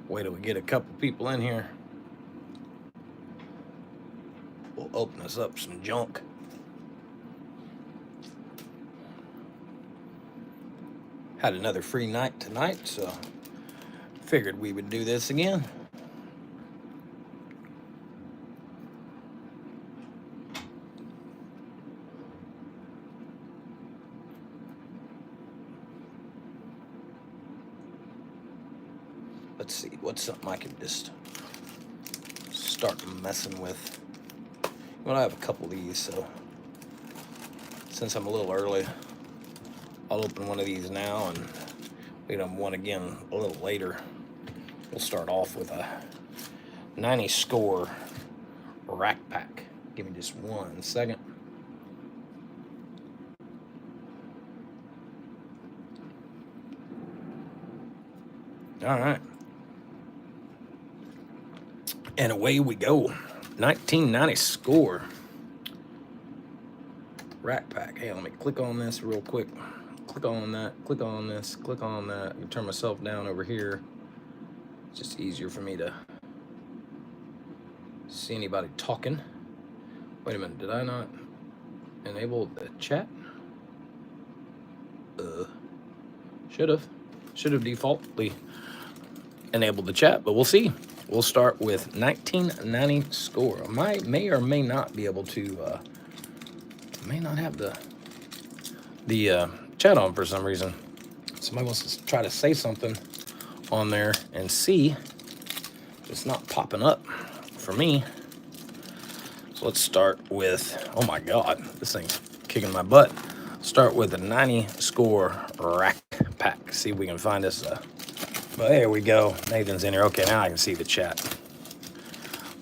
Wait till we get a couple people in here. We'll open us up some junk. Had another free night tonight, so figured we would do this again. Let's see, what's something I can just start messing with. Well, I have a couple of these, so since I'm a little early, I'll open one of these now and wait on one again a little later. We'll start off with a 90 score rack pack. Give me just 1 second. All right. And away we go. 1990 score rack pack. Hey, let me click on this real quick. Click on that, click on this, click on that. I turn myself down over here. It's just easier for me to see anybody talking. Wait a minute, did I not enable the chat? Should have defaultly enabled the chat, but we'll see. We'll start with 1990 score. I may or may not be able to, may not have the chat on for some reason. Somebody wants to try to say something on there and see. It's not popping up for me. So let's start with, oh my God, this thing's kicking my butt. Start with a 90 score rack pack. See if we can find us a, well, there we go. Nathan's in here. Okay, now I can see the chat.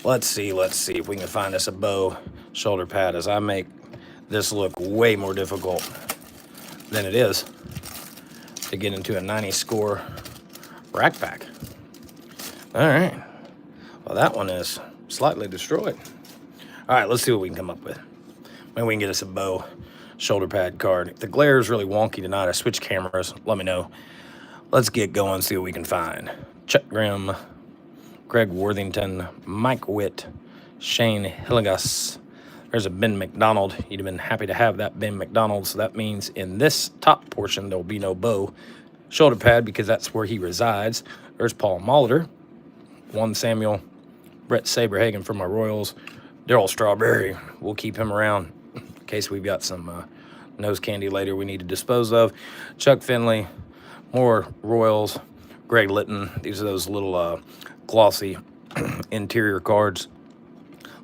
Let's see if we can find us a bow shoulder pad as I make this look way more difficult than it is to get into a 90 score rack pack. All right. Well, that one is slightly destroyed. All right, let's see what we can come up with. Maybe we can get us a bow shoulder pad card. If the glare is really wonky tonight, I switch cameras. Let me know. Let's get going, see what we can find. Chuck Grimm, Greg Worthington, Mike Witt, Shane Hillegas. There's a Ben McDonald. You'd have been happy to have that Ben McDonald. So that means in this top portion, there will be no bow shoulder pad because that's where he resides. There's Paul Molitor, Juan Samuel, Brett Saberhagen from my Royals, Darryl Strawberry. We'll keep him around in case we've got some nose candy later we need to dispose of. Chuck Finley, more Royals, Greg Litton. These are those little glossy interior cards.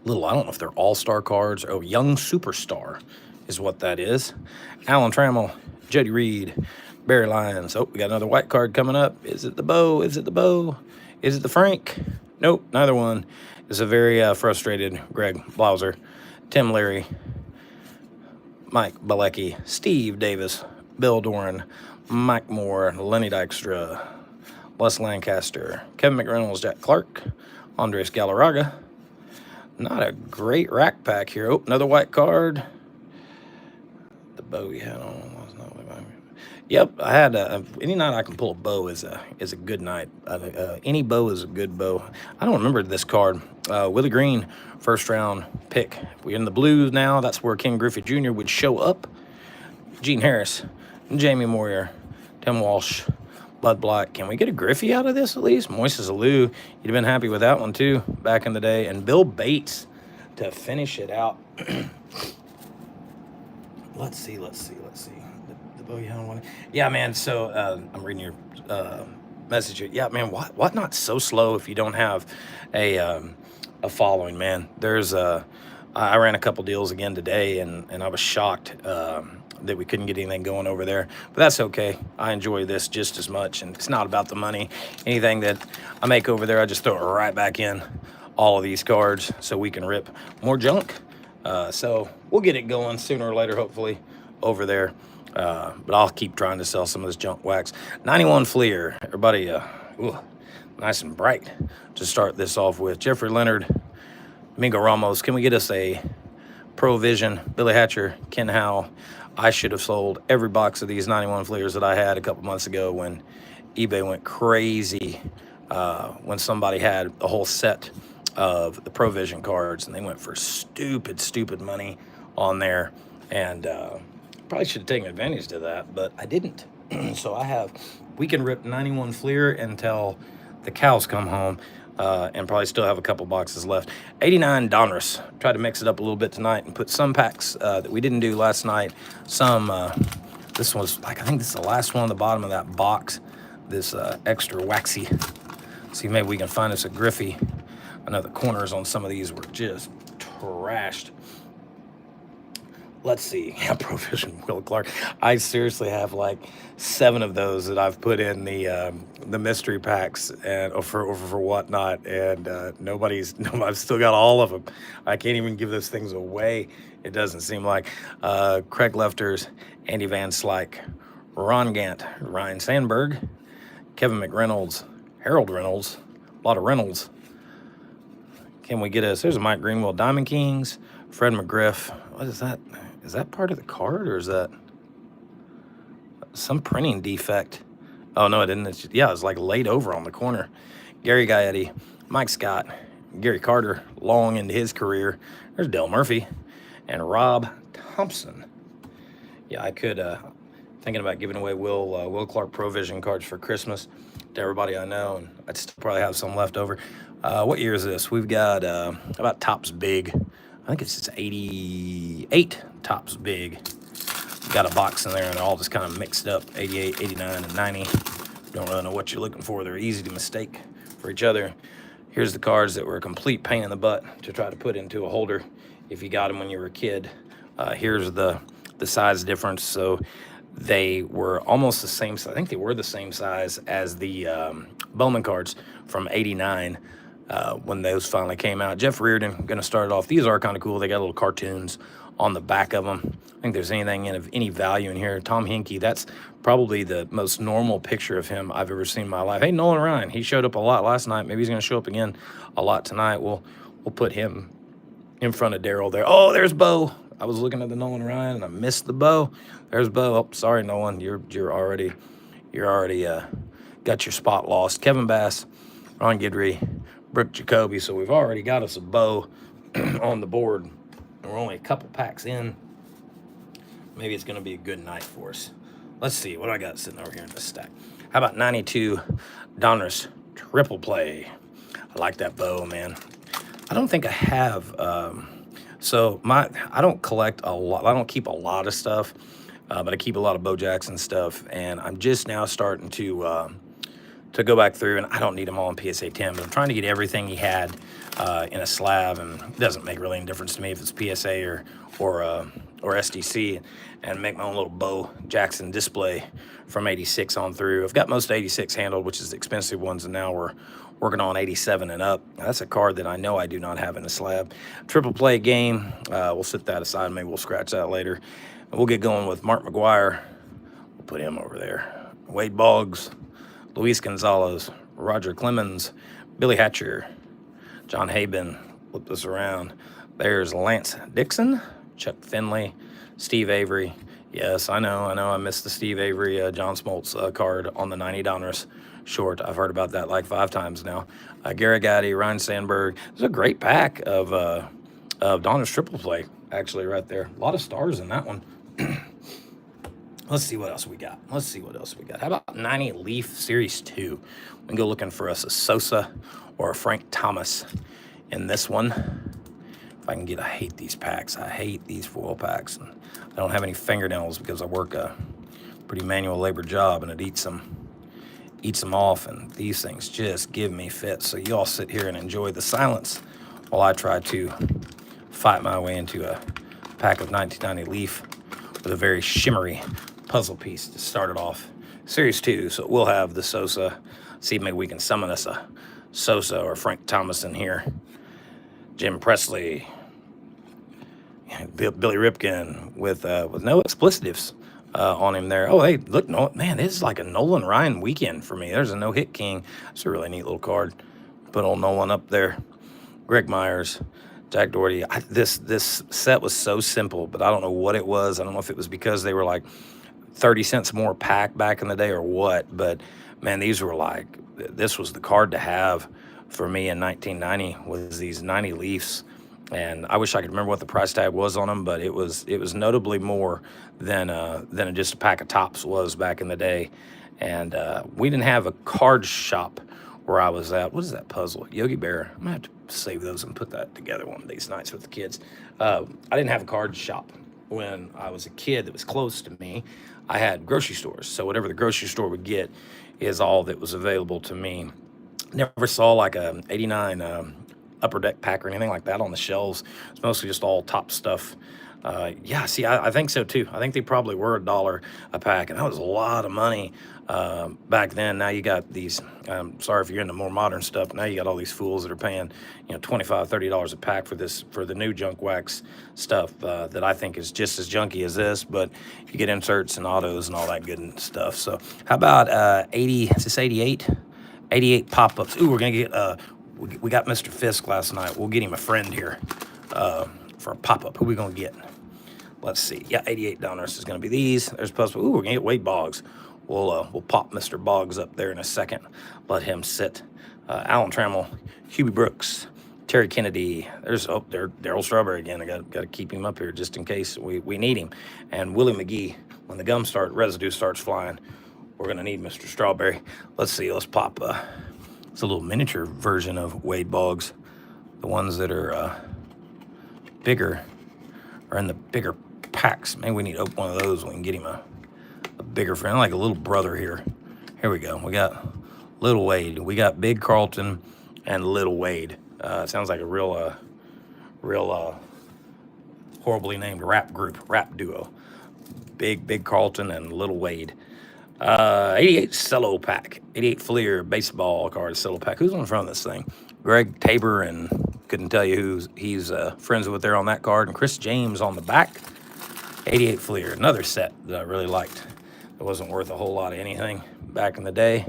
Little, I don't know if they're all-star cards. Oh, Young Superstar is what that is. Alan Trammell, Jody Reed, Barry Lyons. Oh, we got another white card coming up. Is it the bow? Is it the bow? Is it the Frank? Nope, neither one. It's a very frustrated Greg Blauser, Tim Leary, Mike Balecki, Steve Davis, Bill Doran, Mike Moore, Lenny Dykstra, Les Lancaster, Kevin McReynolds, Jack Clark, Andres Galarraga. Not a great rack pack here. Oh, another white card. The bow we had on was not. Yep, I had any night I can pull a bow is a good night. Any bow is a good bow. I don't remember this card. Willie Green, first round pick. We're in the blues now. That's where Ken Griffey Jr. would show up. Gene Harris, Jamie Moyer, Tim Walsh, Bud Black. Can we get a Griffey out of this at least? Moises Alou, you'd have been happy with that one too back in the day. And Bill Bates to finish it out. Let's see. The bow you had on one. Yeah, man, so I'm reading your message here. Yeah, man, what not so slow if you don't have a following, man. There's I ran a couple deals again today and I was shocked that we couldn't get anything going over there, but that's okay. I enjoy this just as much, and it's not about the money. Anything that I make over there, I just throw it right back in all of these cards so we can rip more junk. So we'll get it going sooner or later, hopefully, over there. But I'll keep trying to sell some of this junk wax. 91 Fleer, everybody, nice and bright to start this off with. Jeffrey Leonard, Mingo Ramos. Can we get us a Provision? Billy Hatcher, Ken Howell. I should have sold every box of these 91 Fleers that I had a couple months ago when eBay went crazy when somebody had a whole set of the Provision cards, and they went for stupid money on there, and probably should have taken advantage of that, but I didn't. So we can rip 91 Fleer until the cows come home, and probably still have a couple boxes left. 89 Donruss. Tried to mix it up a little bit tonight and put some packs that we didn't do last night. This was like, I think this is the last one on the bottom of that box. This extra waxy. See, maybe we can find us a Griffey. I know the corners on some of these were just trashed. Let's see. Yeah, Provision Will Clark. I seriously have like 7 of those that I've put in the mystery packs and for whatnot, and I've still got all of them. I can't even give those things away. It doesn't seem like. Craig Lefters, Andy Van Slyke, Ron Gant, Ryan Sandberg, Kevin McReynolds, Harold Reynolds, a lot of Reynolds. Can we get there's a Mike Greenwell Diamond Kings, Fred McGriff. What is that? Is that part of the card, or is that some printing defect? Oh, no, it didn't. It's like laid over on the corner. Gary Gaetti, Mike Scott, Gary Carter, long into his career. There's Dale Murphy and Rob Thompson. Yeah, I could, thinking about giving away Will Clark Provision cards for Christmas to everybody I know, and I'd still probably have some left over. What year is this? We've got about Topps Big. I think it's 88 Topps Big. Got a box in there, and they're all just kind of mixed up. 88, 89, and 90. Don't really know what you're looking for. They're easy to mistake for each other. Here's the cards that were a complete pain in the butt to try to put into a holder if you got them when you were a kid. Here's the size difference. So they were almost the same. I think they were the same size as the Bowman cards from 89. When those finally came out. Jeff Reardon, going to start it off. These are kind of cool. They got little cartoons on the back of them. I think there's anything of any value in here. Tom Hinkie, that's probably the most normal picture of him I've ever seen in my life. Hey, Nolan Ryan, he showed up a lot last night. Maybe he's going to show up again a lot tonight. We'll put him in front of Daryl there. Oh, there's Bo. I was looking at the Nolan Ryan, and I missed the Bo. There's Bo. Oh, sorry, Nolan. You're already got your spot lost. Kevin Bass, Ron Guidry, Brooke Jacoby. So we've already got us a Bo on the board. And we're only a couple packs in. Maybe it's going to be a good night for us. Let's see. What do I got sitting over here in this stack? How about 92 Donruss Triple Play? I like that Bo, man. I don't think I have. I don't collect a lot. I don't keep a lot of stuff, but I keep a lot of Bo Jackson stuff. And I'm just now starting to go back through, and I don't need them all in PSA 10, but I'm trying to get everything he had in a slab, and it doesn't make really any difference to me if it's PSA or SDC, and make my own little Bo Jackson display from 86 on through. I've got most 86 handled, which is the expensive ones, and now we're working on 87 and up. Now, that's a card that I know I do not have in a slab. Triple Play game, we'll set that aside. Maybe we'll scratch that later. And we'll get going with Mark McGwire. We'll put him over there. Wade Boggs, Luis Gonzalez, Roger Clemens, Billy Hatcher, John Haben. Flip this around. There's Lance Dixon, Chuck Finley, Steve Avery. Yes, I know. I missed the Steve Avery, John Smoltz card on the 90 Donruss short. I've heard about that like 5 times now. Gary Gaetti, Ryan Sandberg. There's a great pack of Donruss Triple Play, actually, right there. A lot of stars in that one. Let's see what else we got. How about 90 Leaf Series 2? We can go looking for us a Sosa or a Frank Thomas in this one. If I can get, I hate these packs. I hate these foil packs. And I don't have any fingernails because I work a pretty manual labor job, and it eats them off, and these things just give me fits. So you all sit here and enjoy the silence while I try to fight my way into a pack of 1990 Leaf with a very shimmery puzzle piece to start it off. Series 2, so we'll have the Sosa. See if maybe we can summon us a Sosa or Frank Thomas in here. Jim Presley, Billy Ripken with no explicitives on him there. Oh, hey, look, no, man, this is like a Nolan Ryan weekend for me. There's a no-hit king. It's a really neat little card. Put old Nolan up there. Greg Myers, Jack Doherty. This set was so simple, but I don't know what it was. I don't know if it was because they were like 30 cents more a pack back in the day or what, but man, these were like, this was the card to have for me in 1990, was these 90 Leafs. And I wish I could remember what the price tag was on them, but it was notably more than just a pack of Tops was back in the day. And we didn't have a card shop where I was at. What is that puzzle? Yogi Bear. I'm gonna have to save those and put that together one of these nights with the kids. I didn't have a card shop when I was a kid that was close to me. I had grocery stores, so whatever the grocery store would get is all that was available to me. Never saw like a 89 upper deck pack or anything like that on the shelves. It's mostly just all Top stuff. Yeah, see, I think so too. I think they probably were $1 a pack, and that was a lot of money back then. Now you got these, sorry if you're into more modern stuff, now you got all these fools that are paying, $25, $30 a pack for the new junk wax stuff that I think is just as junky as this, but you get inserts and autos and all that good stuff. So how about 80, is this 88? 88 pop-ups. Ooh, we're gonna get, we got Mr. Fisk last night. We'll get him a friend here for a pop-up. Who we gonna get? Let's see. Yeah, $88 is going to be these. There's possible. Ooh, we're going to get Wade Boggs. We'll pop Mr. Boggs up there in a second. Let him sit. Alan Trammell, Hubie Brooks, Terry Kennedy. There's Darryl Strawberry again. I got to keep him up here just in case we need him. And Willie McGee. When the residue starts flying, we're going to need Mr. Strawberry. Let's see. Let's pop. It's a little miniature version of Wade Boggs. The ones that are bigger are in the bigger packs. Maybe we need to open one of those. We can get him a bigger friend, like a little brother here. Here we go. We got Little Wade. We got Big Carlton and Little Wade. It sounds like a real horribly named rap duo. Big Carlton and Little Wade. 88 cello pack. 88 Fleer baseball card cello pack. Who's on the front of this thing? Greg Tabor, and couldn't tell you who he's friends with there on that card. And Chris James on the back. 88 Fleer, another set that I really liked. It wasn't worth a whole lot of anything back in the day,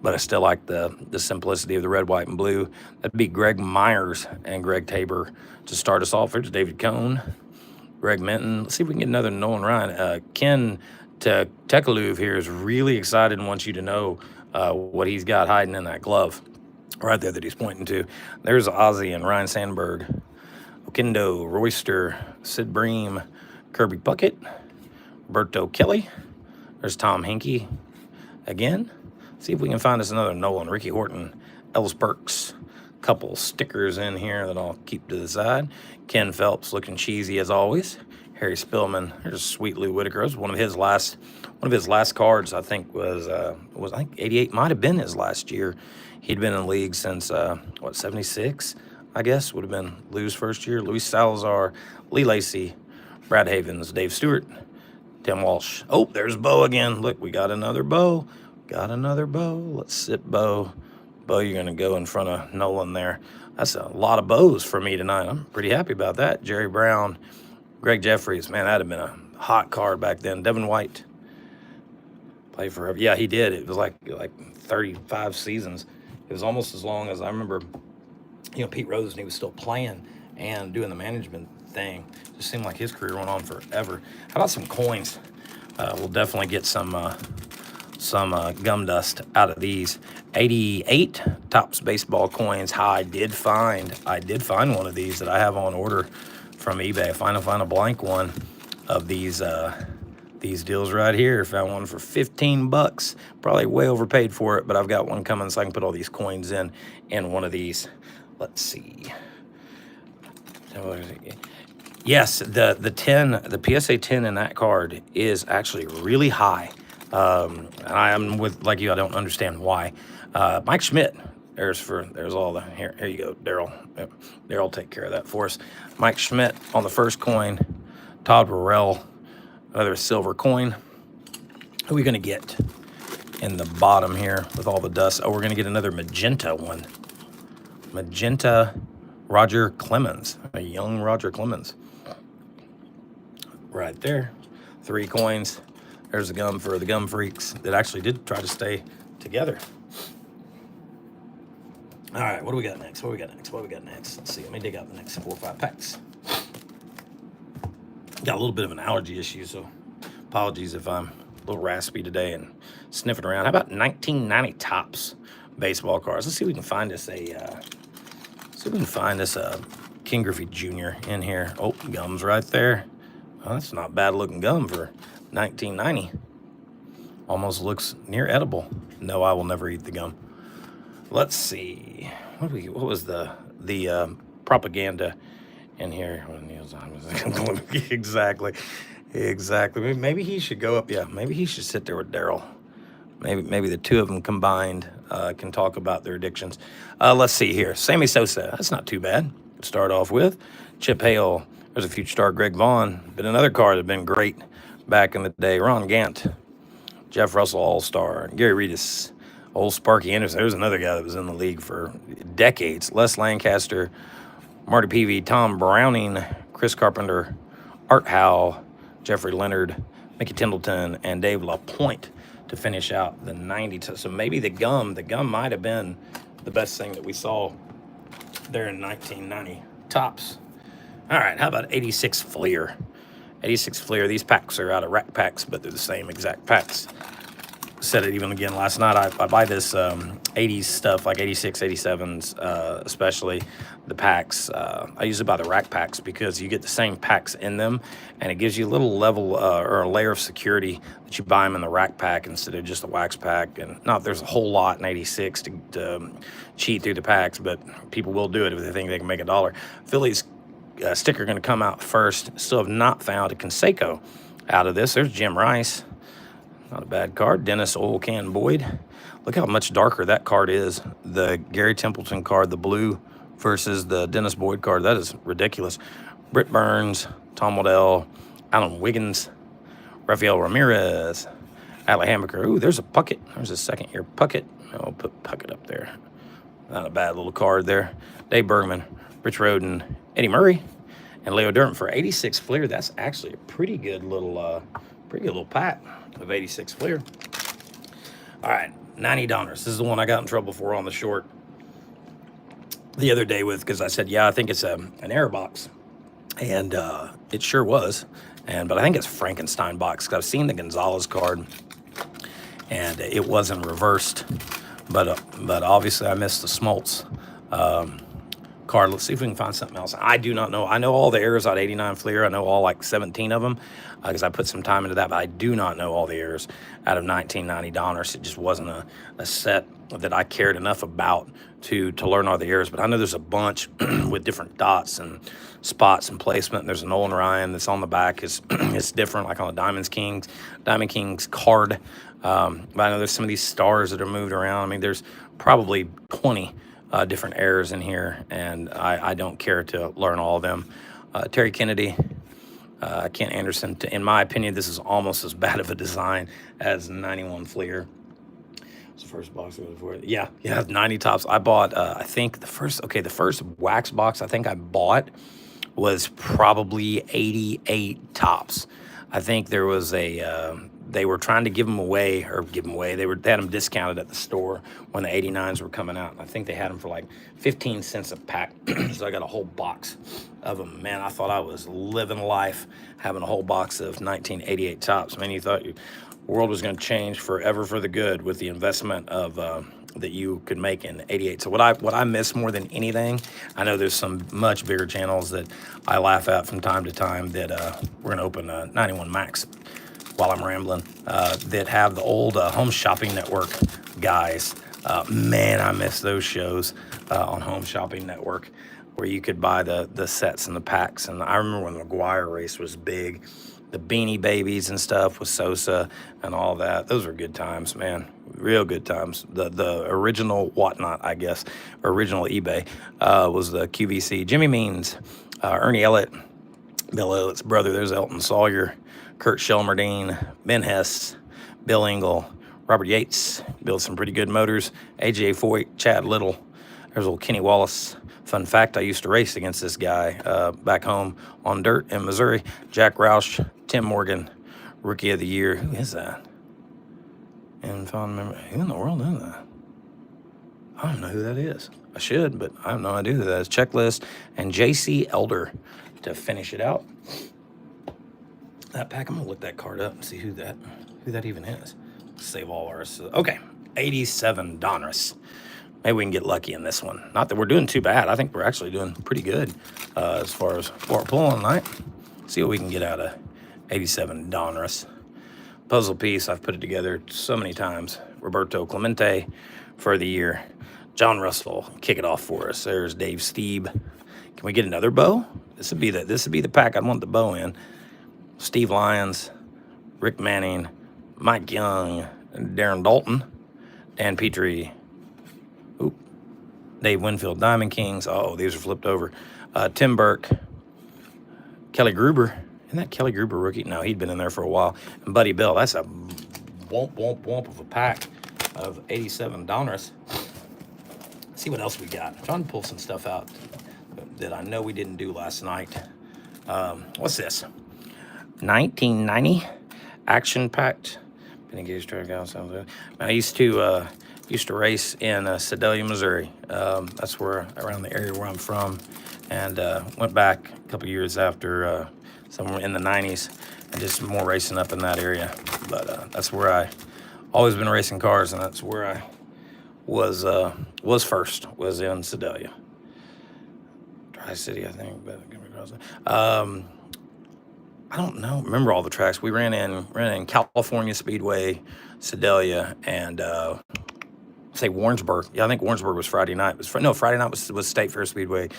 but I still like the simplicity of the red, white, and blue. That'd be Greg Myers and Greg Tabor to start us off. There's David Cone, Greg Minton. Let's see if we can get another Nolan Ryan. Ken Tekaluv here is really excited and wants you to know what he's got hiding in that glove right there that he's pointing to. There's Ozzie and Ryan Sandberg, Okindo, Royster, Sid Bream, Kirby Puckett, Roberto Kelly. There's Tom Hinkie again. See if we can find us another Nolan. Ricky Horton, Ellis Burks. Couple stickers in here that I'll keep to the side. Ken Phelps looking cheesy as always. Harry Spillman. There's Sweet Lou Whitaker. It was one of his last cards. I think was 88. Might have been his last year. He'd been in the league since 76. I guess would have been Lou's first year. Luis Salazar, Lee Lacey, Brad Havens, Dave Stewart, Tim Walsh. Oh, there's Bo again. Look, we got another Bo. Let's sit Bo. Bo, you're going to go in front of Nolan there. That's a lot of Bo's for me tonight. I'm pretty happy about that. Jerry Brown, Greg Jeffries. Man, that'd have been a hot card back then. Devin White played forever. Yeah, he did. It was like 35 seasons. It was almost as long as I remember, Pete Rose, and he was still playing and doing the management thing. Just seemed like his career went on forever. How about some coins? We'll definitely get some gum dust out of these. 88 Topps baseball coins. I did find one of these that I have on order from eBay. If I find a blank one of these deals right here. Found one for $15. Probably way overpaid for it, but I've got one coming so I can put all these coins in one of these. Let's see. Yes, the 10, the PSA 10 in that card is actually really high. I am with like you. I don't understand why. Mike Schmidt. There's all the here you go, Daryl. Daryl, take care of that for us. Mike Schmidt on the first coin. Todd Burrell, another silver coin. Who are we gonna get in the bottom here with all the dust? Oh, we're gonna get another magenta one. Magenta Roger Clemens, a young Roger Clemens. Right there, 3 coins. There's the gum for the gum freaks that actually did try to stay together. All right, what do we got next? Let's see, let me dig out the next 4 or 5 packs. Got a little bit of an allergy issue, so apologies if I'm little raspy today and sniffing around. How about 1990 Topps baseball cards? Let's see if we can find us a King Griffey Jr. in here. Oh, gum's right there. Oh, that's not bad looking gum for 1990. Almost looks near edible. No, I will never eat the gum. Let's see. What was the propaganda in here? Exactly. Maybe he should go up. Yeah, maybe he should sit there with Daryl. Maybe the two of them combined can talk about their addictions. Let's see here. Sammy Sosa. That's not too bad. Start off with Chip Hale. There's a future star, Greg Vaughn. Been another card that been great back in the day. Ron Gant, Jeff Russell, All-Star, Gary Redus, old Sparky Anderson. There's another guy that was in the league for decades. Les Lancaster, Marty Peavy, Tom Browning, Chris Carpenter, Art Howe, Jeffrey Leonard, Mickey Tindleton, and Dave LaPointe to finish out the 90. So maybe the gum might have been the best thing that we saw there in 1990 Topps. All right, how about 86 Fleer? 86 Fleer. These packs are out of rack packs, but they're the same exact packs. Said it even again last night. I buy this 80s stuff, like 86, 87s, especially the packs. I usually buy the rack packs because you get the same packs in them, and it gives you a little level or a layer of security that you buy them in the rack pack instead of just a wax pack. And not there's a whole lot in 86 to cheat through the packs, but people will do it if they think they can make $1. Phillies sticker going to come out first. Still have not found a Canseco out of this. There's Jim Rice. Not a bad card. Dennis Oil Can Boyd. Look how much darker that card is. The Gary Templeton card, the blue, versus the Dennis Boyd card. That is ridiculous. Britt Burns, Tom Waddell, Alan Wiggins, Rafael Ramirez, Alec Hammaker. Ooh, there's a Puckett. There's a second-year Puckett. I'll put Puckett up there. Not a bad little card there. Dave Bergman, Rich Roden, Eddie Murray, and Leo Durham for 86 Fleer. That's actually a pretty good little pack of 86 Fleer. All right, 90 Donruss. This is the one I got in trouble for on the short the other day with, because I said, yeah, I think it's an error box, and it sure was. But I think it's Frankenstein box, because I've seen the Gonzalez card, and it wasn't reversed. But obviously I missed the Smoltz card. Let's see if we can find something else. I do not know. I know all the errors out of 89 Fleer. I know all like 17 of them because I put some time into that, but I do not know all the errors out of 1990 Donruss. It just wasn't a set that I cared enough about to learn all the errors. But I know there's a bunch with different dots and spots and placement. There's an Nolan Ryan that's on the back. It's different, like on the Diamond Kings card. But I know there's some of these stars that are moved around. I mean, there's probably 20 different errors in here, and I don't care to learn all of them. Terry Kennedy, Kent Anderson. In my opinion, this is almost as bad of a design as 91 Fleer. It's the first box for it. Yeah, 90 Topps. I bought, I think the first wax box I think I bought was probably 88 Topps. I think there was they were trying to give them away. They had them discounted at the store when the 89s were coming out. I think they had them for like 15 cents a pack. So I got a whole box of them. Man, I thought I was living life having a whole box of 1988 Topps. Man, you thought your world was going to change forever for the good with the investment of that you could make in 88. So what I miss more than anything, I know there's some much bigger channels that I laugh at from time to time that we're going to open 91 Max while I'm rambling, that have the old Home Shopping Network guys. Man, I miss those shows on Home Shopping Network where you could buy the sets and the packs. And I remember when the McGuire race was big, the Beanie Babies and stuff with Sosa and all that. Those were good times, man. Real good times. The original Whatnot, I guess, original eBay was the QVC. Jimmy Means, Ernie Elliott, Bill Elliott's brother. There's Elton Sawyer, Kurt Shelmerdine, Ben Hess, Bill Engel, Robert Yates, built some pretty good motors, AJ Foyt, Chad Little. There's old Kenny Wallace. Fun fact, I used to race against this guy back home on dirt in Missouri. Jack Roush, Tim Morgan, Rookie of the Year. Who is that? And if I remember, who in the world is that? I don't know who that is. I should, but I have no idea who that is. Checklist and J.C. Elder to finish it out. That pack, I'm gonna look that card up and see who who that even is. Save all ours. Okay, 87 Donruss. Maybe we can get lucky in this one. Not that we're doing too bad. I think we're actually doing pretty good as far as what we're pulling tonight. See what we can get out of 87 Donruss. Puzzle piece, I've put it together so many times. Roberto Clemente for the year. John Russell, kick it off for us. There's Dave Stieb. Can we get another bow? This would be the pack I'd want the bow in. Steve Lyons, Rick Manning, Mike Young, Darren Dalton, Dan Petrie, Dave Winfield, Diamond Kings. Oh, these are flipped over. Tim Burke, Kelly Gruber. Isn't that Kelly Gruber rookie? No, he'd been in there for a while. And Buddy Bell. That's a womp of a pack of 87 Donruss. Let's see what else we got. I'm trying to pull some stuff out that I know we didn't do last night. What's this? 1990 action-packed. Penny Gauge track out. Sounds good. I used to race in Sedalia, Missouri. That's where around the area where I'm from, and went back a couple years after, somewhere in the 90s, and did some more racing up in that area. But that's where I always been racing cars, and that's where I was first, was in Sedalia. Tri-City, I think. But I don't know. Remember all the tracks we ran in California Speedway, Sedalia, and say Warrensburg. Yeah, I think Warrensburg was Friday night. Friday night was State Fair Speedway.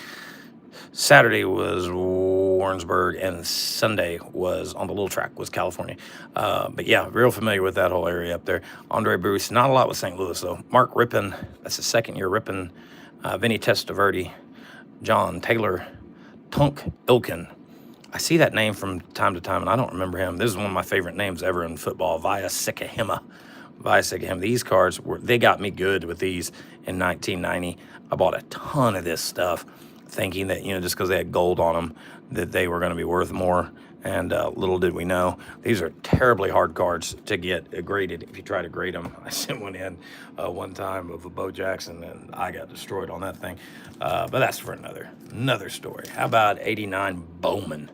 Saturday was Warrensburg, and Sunday was on the little track, was California. But yeah, real familiar with that whole area up there. Andre Bruce, not a lot with St. Louis though. Mark Rippon, that's the second year Rippon. Vinny Testaverde, John Taylor, Tunk Ilkin. I see that name from time to time, and I don't remember him. This is one of my favorite names ever in football, Via Sikahema. These cards, they got me good with these in 1990. I bought a ton of this stuff, thinking that, just because they had gold on them, that they were going to be worth more. And little did we know, these are terribly hard cards to get graded if you try to grade them. I sent one in one time of a Bo Jackson, and I got destroyed on that thing. But that's for another story. How about 89 Bowman?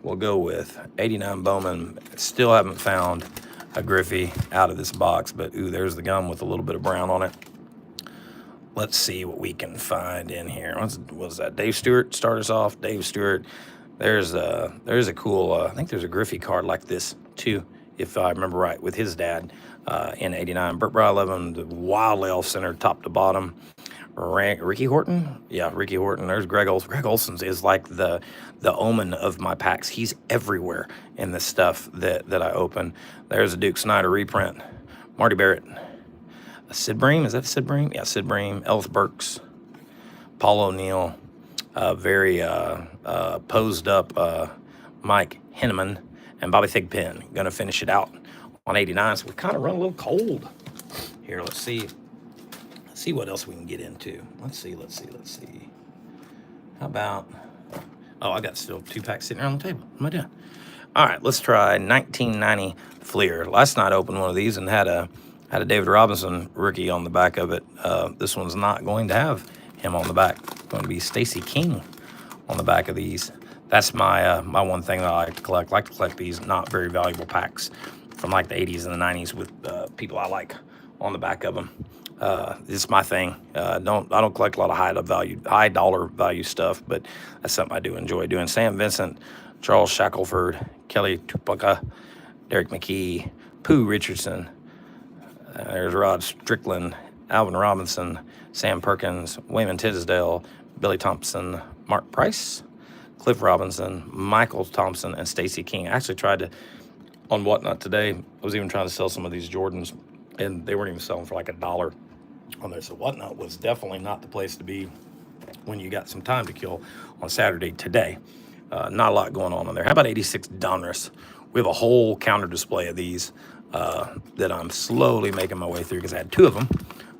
We'll go with 89 Bowman. Still haven't found a Griffey out of this box, but ooh, there's the gum with a little bit of brown on it. Let's see what we can find in here. What's that? Dave Stewart, start us off. Dave Stewart. There's a cool, I think there's a Griffey card like this too, if I remember right, with his dad in 89. Burt Bry 11, the wildly off-center, top to bottom. Ricky Horton? Yeah, Ricky Horton. There's Greg Olson. Greg Olson's is like the omen of my packs. He's everywhere in the stuff that I open. There's a Duke Snyder reprint. Marty Barrett. Sid Bream, is that Sid Bream? Yeah, Sid Bream. Ellis Burks. Paul O'Neill. Very posed up Mike Henneman and Bobby Thigpen. Going to finish it out on 89. So we kind of run a little cold here. Let's see what else we can get into. Let's see. How about, oh, I got still 2 packs sitting around the table. What am I doing? All right, let's try 1990 Fleer. Last night I opened one of these and had a David Robinson rookie on the back of it. This one's not going to have him on the back. It's going to be Stacey King on the back of these. That's my my one thing that I like to collect. I like to collect these not very valuable packs from like the 80s and the 90s with people I like on the back of them. This is my thing. I don't collect a lot of high dollar value stuff, but that's something I do enjoy doing. Sam Vincent, Charles Shackelford, Kelly Tupuka, Derek McKee, Pooh Richardson. There's Rod Strickland, Alvin Robinson, Sam Perkins, Wayman Tisdale, Billy Thompson, Mark Price, Cliff Robinson, Michael Thompson, and Stacey King. I actually tried to, on Whatnot today, I was even trying to sell some of these Jordans, and they weren't even selling for like $1 on there. So Whatnot was definitely not the place to be when you got some time to kill on Saturday today. Not a lot going on there. How about 86 Donruss? We have a whole counter display of these that I'm slowly making my way through because I had 2 of them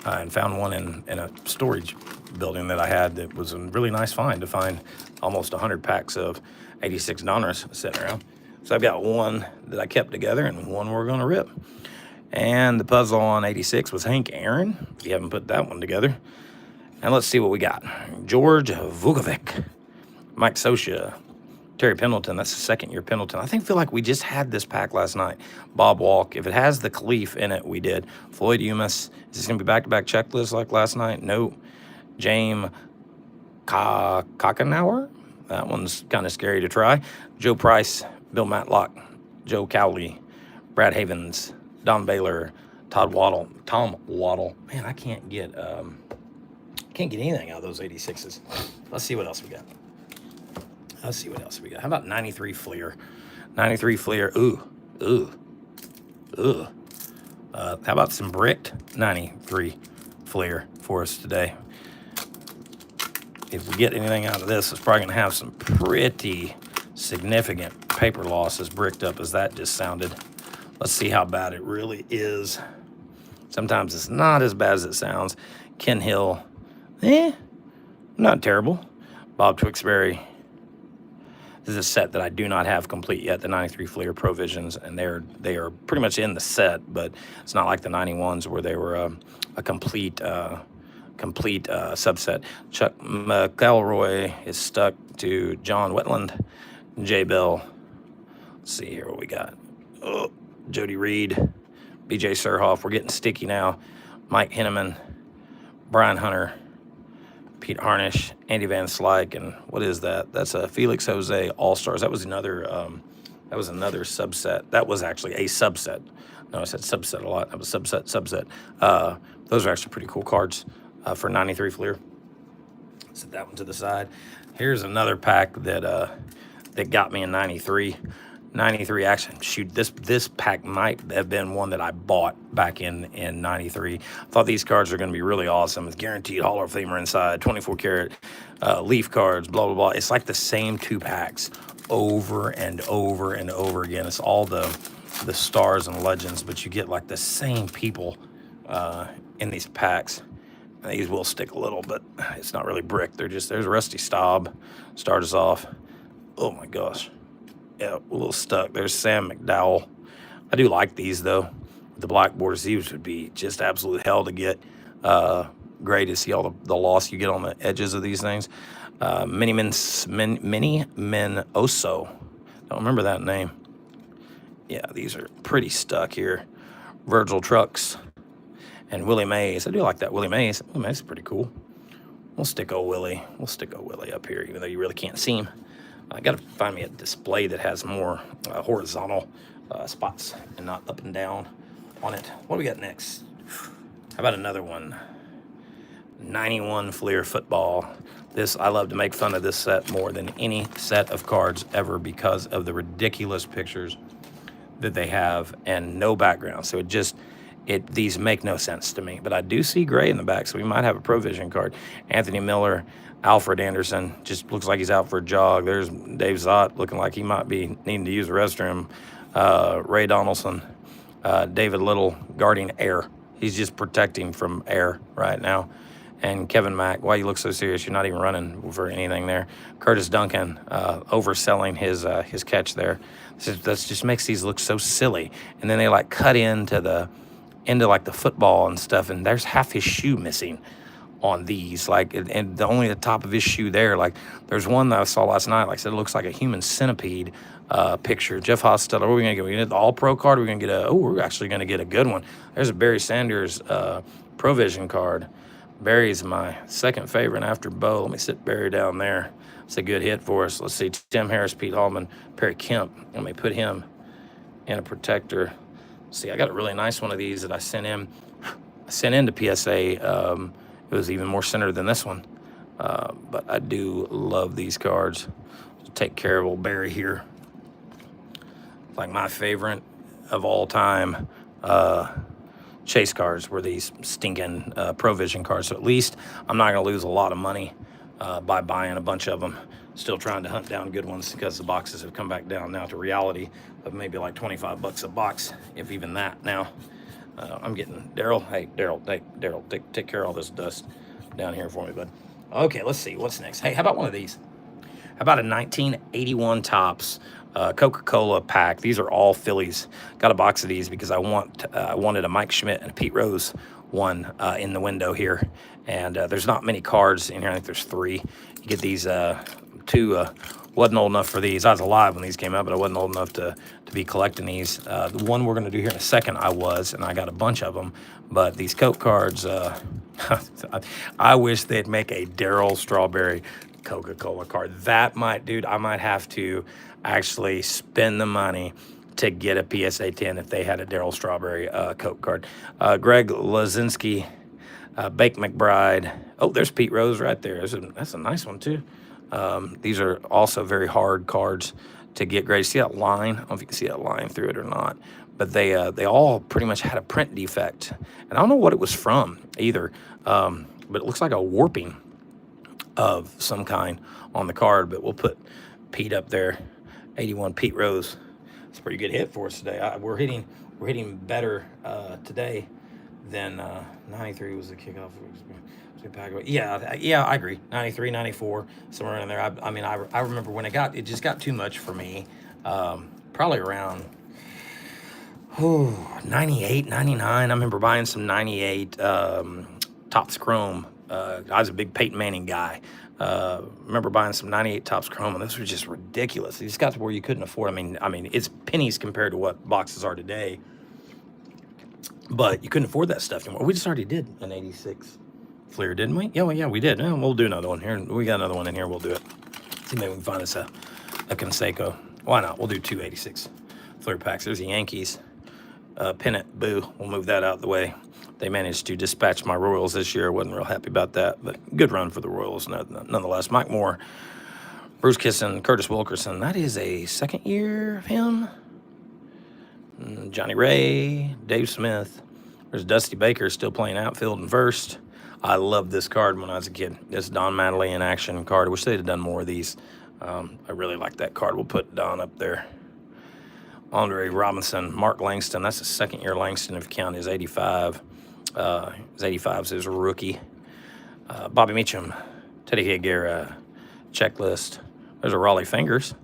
and found one in a storage building that I had that was a really nice find to find almost 100 packs of 86 Donruss sitting around. So I've got one that I kept together and one we're going to rip. And the puzzle on 86 was Hank Aaron, if you haven't put that one together. And let's see what we got. George Vukovic, Mike Scioscia, Terry Pendleton, that's the second-year Pendleton. I feel like we just had this pack last night. Bob Walk. If it has the Khalif in it, we did. Floyd Umas. Is this going to be back-to-back checklists like last night? Nope. James Kakanauer. That one's kind of scary to try. Joe Price, Bill Matlock, Joe Cowley, Brad Havens, Don Baylor, Tom Waddle. Man, I can't get anything out of those 86s. Let's see what else we got. How about 93 Fleer? 93 Fleer. Ooh. How about some bricked 93 Fleer for us today? If we get anything out of this, it's probably going to have some pretty significant paper loss, as bricked up as that just sounded. Let's see how bad it really is. Sometimes it's not as bad as it sounds. Ken Hill, not terrible. Bob Tewksbury. This is a set that I do not have complete yet, the 93 Fleer Provisions, and they are pretty much in the set, but it's not like the 91s where they were a complete subset. Chuck McElroy is stuck to John Wetland, Jay Bell. Let's see here what we got. Oh, Jody Reed, BJ Surhoff. We're getting sticky now. Mike Henneman, Brian Hunter, Pete Harnish, Andy Van Slyke, and what is that? That's a Felix Jose All-Stars. That was another subset. That was actually a subset. No, I said subset a lot. That was subset. Those are actually pretty cool cards for 93 Fleer. Set that one to the side. Here's another pack that got me in 93. 93 action. Shoot, this pack might have been one that I bought back in 93. Thought these cards are going to be really awesome. It's guaranteed Hall of Famer inside, 24 karat leaf cards, blah, blah, blah. It's like the same two packs over and over and over again. It's all the stars and legends, but you get like the same people in these packs. And these will stick a little, but it's not really brick. There's Rusty Staub. Start us off. Oh my gosh. Yeah, a little stuck. There's Sam McDowell. I do like these, though. The black border These would be just absolute hell to get. Great to see all the loss you get on the edges of these things. Mini Men Oso. Don't remember that name. Yeah, these are pretty stuck here. Virgil Trucks and Willie Mays. I do like that Willie Mays. Willie Mays is pretty cool. We'll stick old Willie up here, even though you really can't see him. I got to find me a display that has more horizontal spots and not up and down on it. What do we got next? How about another one? 91 Fleer Football. I love to make fun of this set more than any set of cards ever because of the ridiculous pictures that they have and no background. So these make no sense to me. But I do see gray in the back, so we might have a Provision card. Anthony Miller, Alfred Anderson, just looks like he's out for a jog. There's Dave Zott looking like he might be needing to use the restroom. Ray Donaldson, David Little guarding air. He's just protecting from air right now. And Kevin Mack, why you look so serious? You're not even running for anything there. Curtis Duncan overselling his catch there. That just makes these look so silly. And then they like cut into like the football and stuff, and there's half his shoe missing on these, like, and only the top of his shoe there. Like, there's one that I saw last night, like I said, it looks like a human centipede picture. Jeff Hostetler, what are we gonna get? We're gonna get the All-Pro card. We're actually gonna get a good one. There's a Barry Sanders Provision card. Barry's my second favorite after Bo. Let me sit Barry down there. It's a good hit for us. Let's see, Tim Harris, Pete Hallman, Perry Kemp. Let me put him in a protector. See, I got a really nice one of these that I sent in. To PSA. It was even more centered than this one. But I do love these cards. Take care of old Barry here. Like my favorite of all time chase cards were these stinking Provision cards. So at least I'm not going to lose a lot of money by buying a bunch of them. Still trying to hunt down good ones because the boxes have come back down now to reality of maybe like $25 a box, if even that now. I'm getting Daryl. Hey, Daryl, take care of all this dust down here for me, bud. Okay, let's see what's next. Hey, how about one of these? How about a 1981 Topps Coca-Cola pack? These are all Phillies. Got a box of these because I wanted a Mike Schmidt and a Pete Rose one in the window here, and there's not many cards in here. I think there's 3. You get these wasn't old enough for these. I was alive when these came out, but I wasn't old enough to be collecting these. The one we're going to do here in a second, I was, and I got a bunch of them. But these Coke cards, I wish they'd make a Darryl Strawberry Coca-Cola card. That might, dude, I might have to actually spend the money to get a PSA 10 if they had a Darryl Strawberry Coke card. Greg Lazinski, Bake McBride. Oh, there's Pete Rose right there. That's a nice one, too. These are also very hard cards to get graded. See that line? I don't know if you can see that line through it or not. But they all pretty much had a print defect. And I don't know what it was from either. But it looks like a warping of some kind on the card. But we'll put Pete up there. 81 Pete Rose. It's a pretty good hit for us today. We're hitting better today than 93 was the kickoff. Yeah, I agree. 93, 94, somewhere in there. I mean, I remember when it just got too much for me. Probably around 98, 99. I remember buying some 98 Topps Chrome. I was a big Peyton Manning guy. Remember buying some 98 Topps Chrome, and those were just ridiculous. These got to where you couldn't afford. I mean, it's pennies compared to what boxes are today. But you couldn't afford that stuff anymore. We just already did an 86 Fleer, didn't we? Yeah, well, yeah, we did. Yeah, we'll do another one here. We got another one in here. We'll do it. See, maybe we can find us a Canseco. Why not? We'll do 286 Fleer packs. There's the Yankees. Pennant, boo. We'll move that out of the way. They managed to dispatch my Royals this year. Wasn't real happy about that, but good run for the Royals nonetheless. Mike Moore, Bruce Kisson, Curtis Wilkerson. That is a second year of him. Johnny Ray, Dave Smith. There's Dusty Baker still playing outfield and first. I loved this card when I was a kid. This Don Mattingly in action card. I wish they'd have done more of these. I really like that card. We'll put Don up there. Andre Robinson, Mark Langston. That's the second year Langston if you count his 85. His 85 is a rookie. Bobby Meacham, Teddy Higuera, checklist. There's a Raleigh Fingers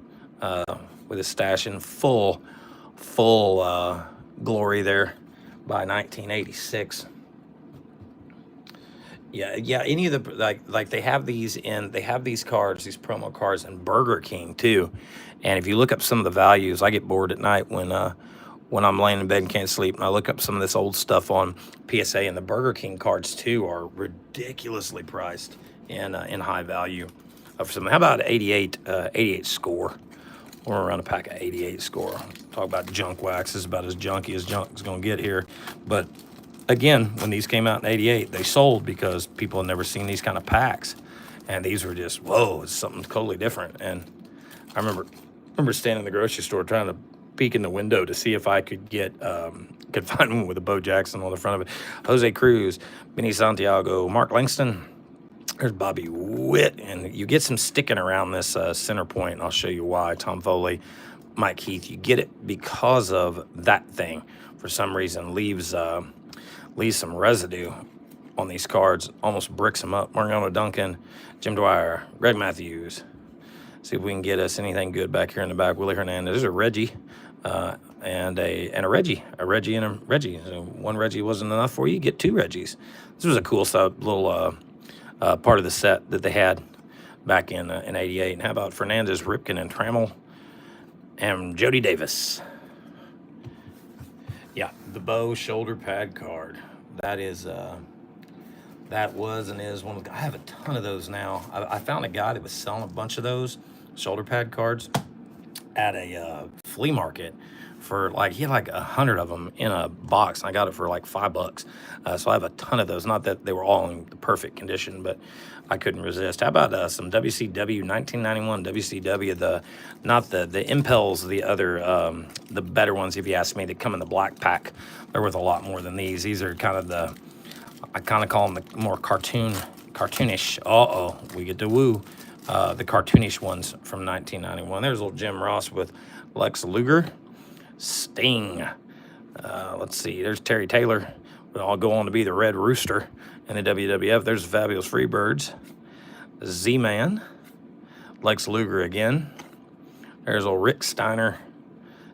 with his stash in full glory there by 1986. Yeah. Any of the like they have these cards, these promo cards in Burger King too. And if you look up some of the values, I get bored at night when I'm laying in bed and can't sleep, and I look up some of this old stuff on PSA, and the Burger King cards too are ridiculously priced and in high value. For some, how about 88 score? We're around a pack of 88 score. Talk about junk wax. This is about as junky as junk is going to get here. But again, when these came out in 88, they sold because people had never seen these kind of packs. And these were just, whoa, it's something totally different. And I remember standing in the grocery store trying to peek in the window to see if I could could find one with a Bo Jackson on the front of it. Jose Cruz, Benny Santiago, Mark Langston. There's Bobby Witt, and you get some sticking around this center point, and I'll show you why. Tom Foley, Mike Heath, you get it because of that thing. For some reason, leaves some residue on these cards, almost bricks them up. Mariano Duncan, Jim Dwyer, Greg Matthews. See if we can get us anything good back here in the back. Willie Hernandez. There's a Reggie, and a Reggie and a Reggie. So one Reggie wasn't enough for you. You get two Reggies. This was a cool little part of the set that they had back in '88. And how about Fernandez, Ripken, and Trammell, and Jody Davis? Yeah, the Bo shoulder pad card. That was and is one of the, I have a ton of those now. I found a guy that was selling a bunch of those shoulder pad cards at a flea market for he had 100 of them in a box. And I got it for like $5. So I have a ton of those. Not that they were all in the perfect condition, but I couldn't resist. How about some WCW 1991 WCW? Not the Impels, the other the better ones, if you ask me, that come in the black pack. They're worth a lot more than these. These are kind of I kind of call them the more cartoonish. We get to woo. The cartoonish ones from 1991. There's little Jim Ross with Lex Luger. Sting. Let's see. There's Terry Taylor. We'll all go on to be the Red Rooster in the WWF. There's the Fabulous Freebirds. Z-Man. Lex Luger again. There's old Rick Steiner.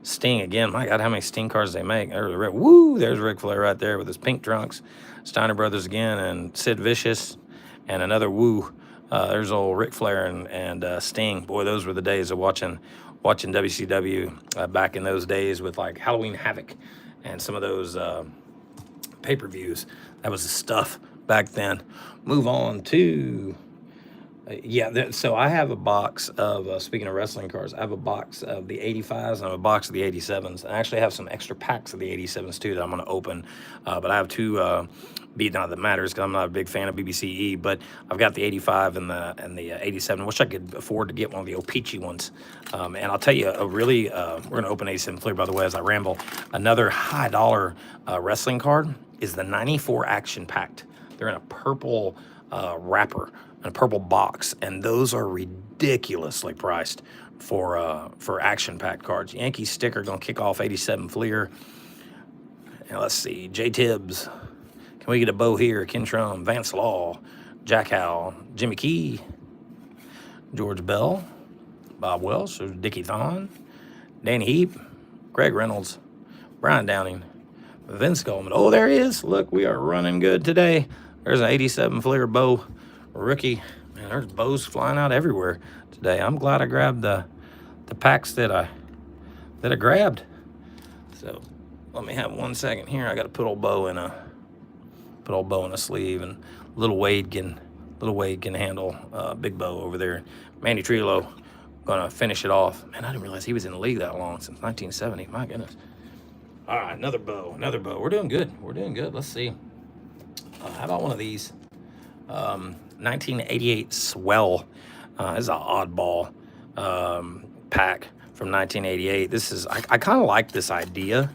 Sting again. My God, how many Sting cards they make. There's Ric Flair right there with his pink trunks. Steiner Brothers again, and Sid Vicious, and another There's old Ric Flair and Sting. Boy, those were the days of watching WCW back in those days with like Halloween Havoc and some of those pay-per-views. That was the stuff back then. Move on to so I have a box of speaking of wrestling cards, I have a box of the 85s and I have a box of the 87s. I actually have some extra packs of the 87s too that I'm going to open, but I have two not that matters because I'm not a big fan of BBCE, but I've got the 85 and the 87. I wish I could afford to get one of the O-Pee-Chee ones. And I'll tell you, we're going to open 87 Fleer, by the way, as I ramble. Another high dollar wrestling card is the 94 Action Packed. They're in a purple wrapper, in a purple box, and those are ridiculously priced for Action Packed cards. Yankee sticker going to kick off 87 Fleer. And let's see, J Tibbs. Can we get a Bo here? Ken Trum, Vance Law, Jack Howell, Jimmy Key, George Bell, Bob Welsh, Dickie Thon, Danny Heap, Greg Reynolds, Brian Downing, Vince Coleman. Oh, there he is. Look, we are running good today. There's an 87 Fleer Bo rookie. Man, there's bows flying out everywhere today. I'm glad I grabbed the packs that I grabbed. So let me have 1 second here. I got to put old Bo in a sleeve, and little Wade can handle Big Bo over there. Manny Trillo gonna finish it off. Man, I didn't realize he was in the league that long, since 1970. My goodness. All right, another Bo. We're doing good. Let's see. How about one of these? 1988 Swell. This is an oddball pack from 1988. This is I kind of like this idea,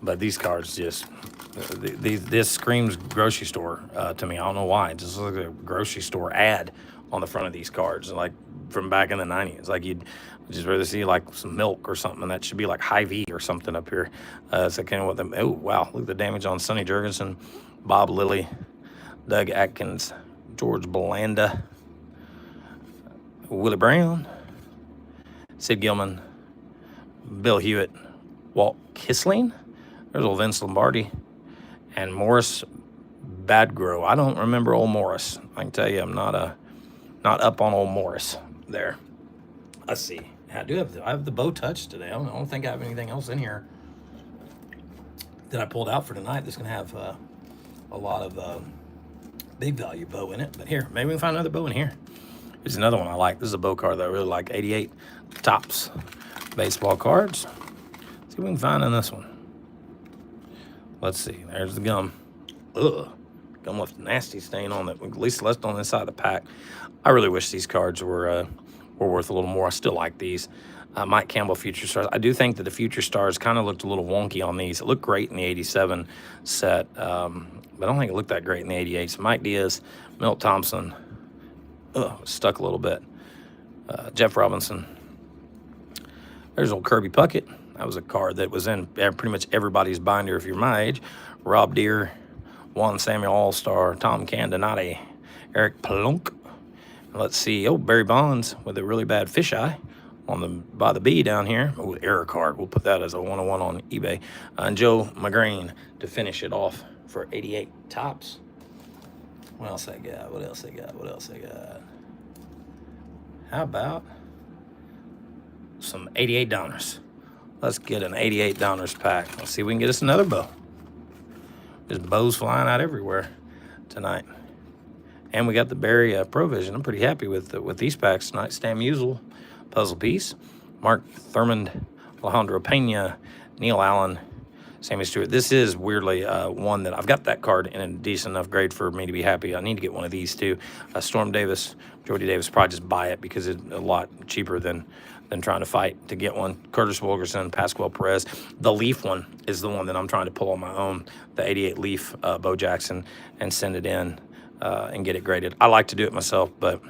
but these cards just this screams grocery store to me. I don't know why. It just looks like a grocery store ad on the front of these cards, like from back in the 90s. Like you'd just rather see like some milk or something. That should be like Hy-Vee or something up here. So kind of what them. Oh wow, look at the damage on Sonny Jurgensen, Bob Lilly, Doug Atkins, George Belanda, Willie Brown, Sid Gilman, Bill Hewitt, Walt Kissling. There's old Vince Lombardi, and Morris Badgrove. I don't remember old Morris. I can tell you, I'm not up on old Morris there. Let's see. I have the Bo Touch today. I don't think I have anything else in here that I pulled out for tonight that's gonna have a lot of big value Bo in it. But here, maybe we can find another Bo in here. Here's another one I like. This is a Bo card that I really like. 88 Topps baseball cards. See if we can find in this one. Let's see. There's the gum. Ugh. Gum with nasty stain on it. At least left on this side of the pack. I really wish these cards were worth a little more. I still like these. Mike Campbell Future Stars. I do think that the Future Stars kind of looked a little wonky on these. It looked great in the 87 set, but I don't think it looked that great in the 88. So Mike Diaz, Milt Thompson. Stuck a little bit. Jeff Robinson. There's old Kirby Puckett. That was a card that was in pretty much everybody's binder if you're my age. Rob Deere, Juan Samuel All-Star, Tom Candonati, Eric Plunk. Let's see. Oh, Barry Bonds with a really bad fisheye by the B down here. Oh, error card. We'll put that as a 101 on eBay. And Joe McGrain to finish it off for 88 Topps. What else I got? How about some 88 Downers? Let's get an 88 Downers pack. Let's see if we can get us another Bo. There's Bows flying out everywhere tonight. And we got the Barry Provision. I'm pretty happy with these packs tonight. Stan Musial, puzzle piece. Mark Thurmond, Alejandro Pena, Neil Allen, Sammy Stewart. This is weirdly one that I've got that card in a decent enough grade for me to be happy. I need to get one of these too. Storm Davis, Jordy Davis, probably just buy it because it's a lot cheaper than trying to fight to get one. Curtis Wilkerson, Pascual Perez. The Leaf one is the one that I'm trying to pull on my own. The 88 Leaf Bo Jackson, and send it in and get it graded. I like to do it myself, but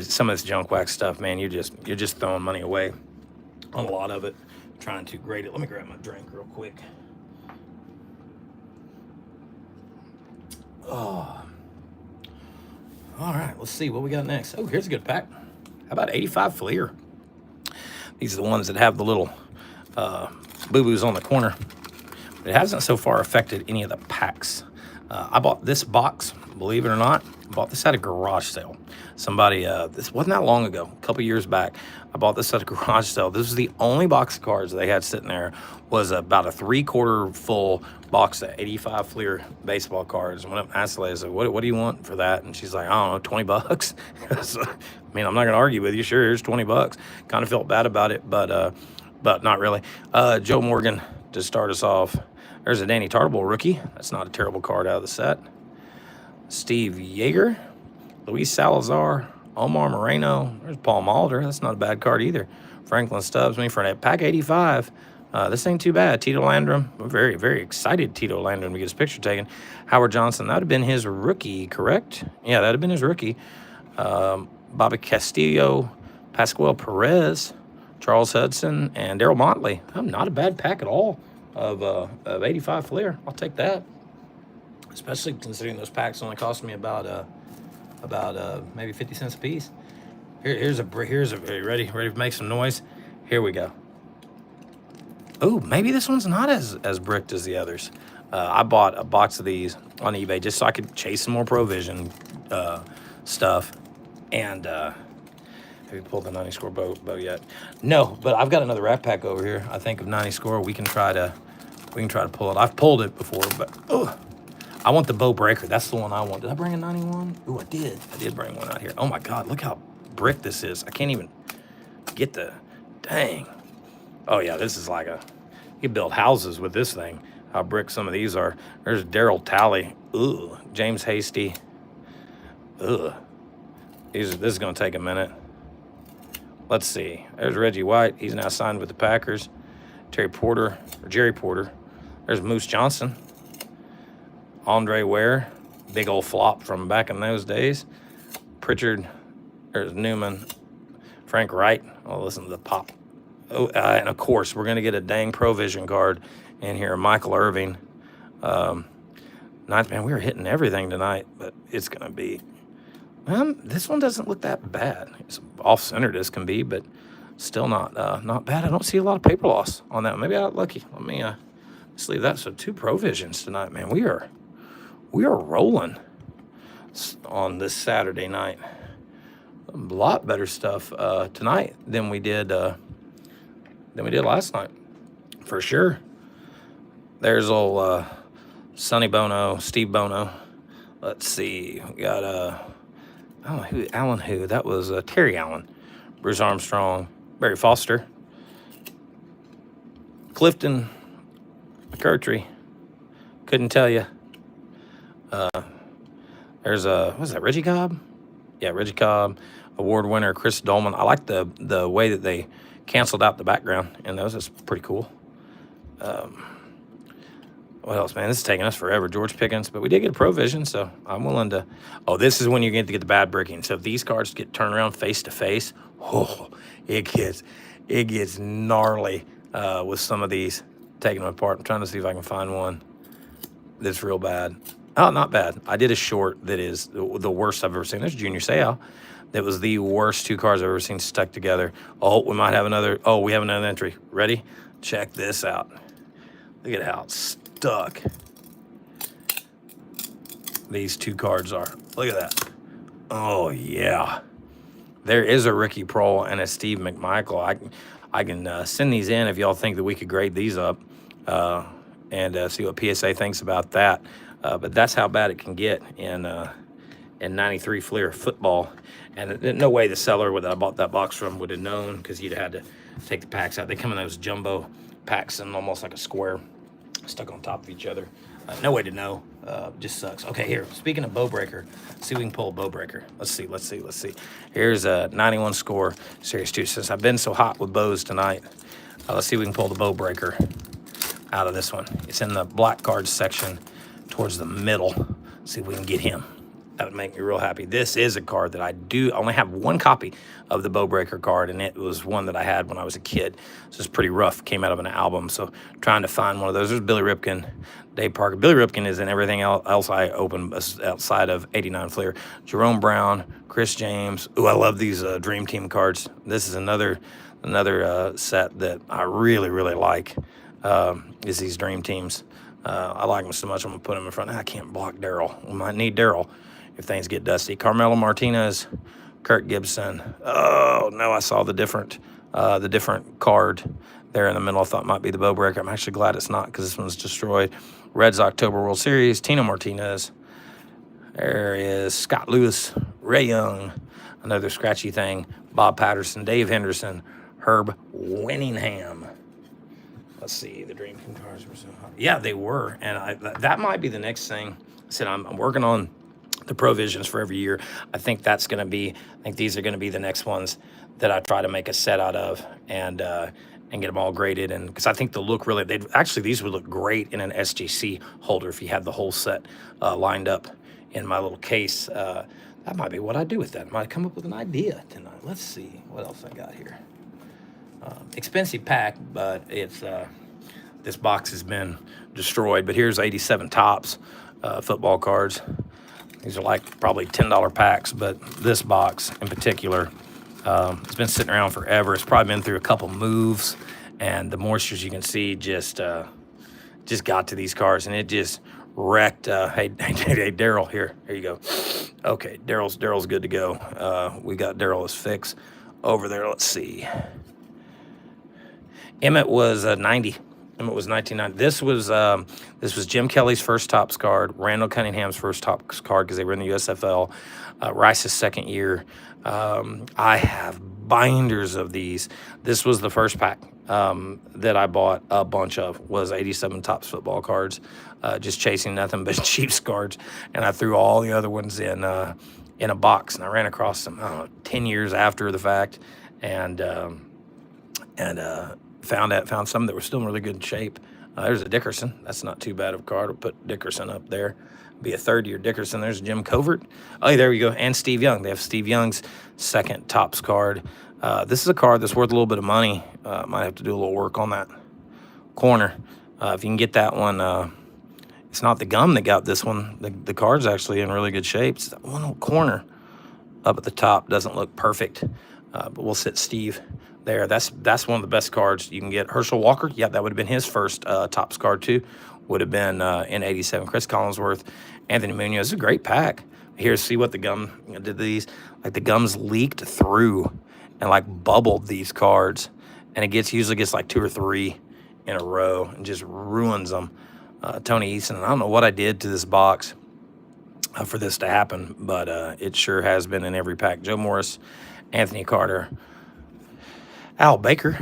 some of this junk wax stuff, man, you're just throwing money away on a lot of it. Trying to grade it. Let me grab my drink real quick. Oh. All right, let's see what we got next. Oh, here's a good pack. How about 85 Fleer? These are the ones that have the little boo-boos on the corner. But it hasn't so far affected any of the packs. I bought this box believe it or not, I bought this at a garage sale. Somebody, this wasn't that long ago, a couple years back. I bought this at a garage sale. This was the only box of cards they had sitting there, was about a 3/4 full box of 85 Fleer baseball cards. And when I asked the lady, I said, what do you want for that? And she's like, I don't know, 20 bucks. So, I mean, I'm not gonna argue with you. Sure, here's 20 bucks. Kind of felt bad about it, but not really. Joe Morgan to start us off. There's a Danny Tartabull rookie. That's not a terrible card out of the set. Steve Yeager, Luis Salazar, Omar Moreno. There's Paul Molitor. That's not a bad card either. Franklin Stubbs. I mean, for that pack 85, this ain't too bad. Tito Landrum. We're very, very excited Tito Landrum to get his picture taken. Howard Johnson. That would have been his rookie, correct? Yeah, that would have been his rookie. Bobby Castillo, Pascual Perez, Charles Hudson, and Darryl Motley. Not a bad pack at all of 85 Fleer. I'll take that. Especially considering those packs only cost me about maybe 50 cents a piece. Here's a ready to make some noise. Here we go. Oh, maybe this one's not as bricked as the others. I bought a box of these on eBay just so I could chase some more Provision stuff. And have you pulled the 90 score bow yet? No, but I've got another wrap pack over here. I think of 90 score. We can try to pull it. I've pulled it before, but I want the Bow Breaker. That's the one I want. Did I bring a 91? Ooh, I did. I did bring one out here. Oh my God, look how brick this is. I can't even get the, dang. Oh yeah, this is like you build houses with this thing. How brick some of these are. There's Daryl Talley. Ooh, James Hasty. Ugh. This is gonna take a minute. Let's see. There's Reggie White. He's now signed with the Packers. Jerry Porter. There's Moose Johnson. Andre Ware, big old flop from back in those days. Pritchard, there's Newman, Frank Wright. I'll listen to the pop. Oh, and of course, we're going to get a dang Provision card in here. Michael Irving. Ninth man, we were hitting everything tonight, but it's going to be. This one doesn't look that bad. It's off-centered as can be, but still not bad. I don't see a lot of paper loss on that. Maybe I got lucky. Let me just leave that. So 2 Provisions tonight, man. We are rolling on this Saturday night. A lot better stuff tonight than we did last night, for sure. There's old Sonny Bono, Steve Bono. Let's see, we got I don't know who Allen who. That was Terry Allen, Bruce Armstrong, Barry Foster, Clifton McCurtry. Couldn't tell you. There's what's that, Reggie Cobb? Yeah, Reggie Cobb, award winner Chris Dolman. I like the way that they canceled out the background in those. That's pretty cool. What else, man? This is taking us forever. George Pickens, but we did get a Provision, so I'm willing to. Oh, this is when you get to get the bad bricking. So if these cards get turned around face to face, oh, it gets gnarly with some of these. Taking them apart. I'm trying to see if I can find one that's real bad. Oh, not bad. I did a short that is the worst I've ever seen. There's Junior Seau. That was the worst 2 cards I've ever seen stuck together. Oh, we might have another. Oh, we have another entry. Ready? Check this out. Look at how it's stuck these 2 cards are. Look at that. Oh, yeah. There is a Ricky Prohl and a Steve McMichael. I can send these in if y'all think that we could grade these up and see what PSA thinks about that. But that's how bad it can get in 93 Fleer football. And no way the seller that I bought that box from would have known, because he'd had to take the packs out. They come in those jumbo packs and almost like a square stuck on top of each other. No way to know. Just sucks. Okay, here. Speaking of Bow Breaker, see if we can pull a Bow Breaker. Let's see. Here's a 91 score Series 2. Since I've been so hot with bows tonight, let's see if we can pull the Bow Breaker out of this one. It's in the black cards section towards the middle. See if we can get him. That would make me real happy. This is a card that I only have 1 copy of the Bow Breaker card, and it was one that I had when I was a kid. So it's pretty rough. Came out of an album, so trying to find one of those. There's Billy Ripken, Dave Parker. Billy Ripken is in everything else I open outside of 89 Fleer. Jerome Brown, Chris James. Ooh, I love these Dream Team cards. This is another set that I really, really like, is these Dream Teams. I like him so much, I'm going to put him in front. I can't block Darrell. We might need Darrell if things get dusty. Carmelo Martinez, Kirk Gibson. Oh, no, I saw the different card there in the middle. I thought might be the bow breaker. I'm actually glad it's not because this one's destroyed. Reds October World Series, Tino Martinez. There is Scott Lewis, Ray Young, another scratchy thing, Bob Patterson, Dave Henderson, Herb Winningham. Let's see, the Dream Team cards were so hot. Yeah, they were, and that might be the next thing. I said I'm working on the provisions for every year. I think that's going to be, I think these are going to be the next ones that I try to make a set out of and get them all graded. And because I think they'll look really, these would look great in an SGC holder if you had the whole set lined up in my little case. That might be what I do with that. I might come up with an idea tonight. Let's see what else I got here. Expensive pack, but it's this box has been destroyed. But here's 87 Topps football cards. These are like probably $10 packs, but this box in particular, it's been sitting around forever. It's probably been through a couple moves, and the moisture, you can see, just got to these cards, and it just wrecked. Hey, Darrell, here you go. Okay, Darrell's good to go. We got Darrell's fix over there. Let's see. Emmett was 90. Emmett was 1990. This was Jim Kelly's first Topps card, Randall Cunningham's first Topps card because they were in the USFL, Rice's second year. I have binders of these. This was the first pack that I bought a bunch of, was 87 Topps football cards, just chasing nothing but Chiefs cards, and I threw all the other ones in a box, and I ran across them 10 years after the fact, and found some that were still in really good shape. There's a Dickerson. That's not too bad of a card. I'll put Dickerson up there. Be a third-year Dickerson. There's Jim Covert. Oh, there we go. And Steve Young. They have Steve Young's second Topps card. This is a card that's worth a little bit of money. Might have to do a little work on that corner. If you can get that one, it's not the gum that got this one. The card's actually in really good shape. It's that one little corner up at the top. Doesn't look perfect, but we'll sit Steve there. That's one of the best cards you can get. Herschel Walker, yeah, that would have been his first Topps card too. Would have been in 87. Chris Collinsworth, Anthony Munoz. It's a great pack. Here, see what the gum did. These, like, the gums leaked through and like bubbled these cards, and it usually gets like 2 or 3 in a row and just ruins them. Tony Eason. I don't know what I did to this box for this to happen, but it sure has been in every pack. Joe Morris, Anthony Carter, Al Baker.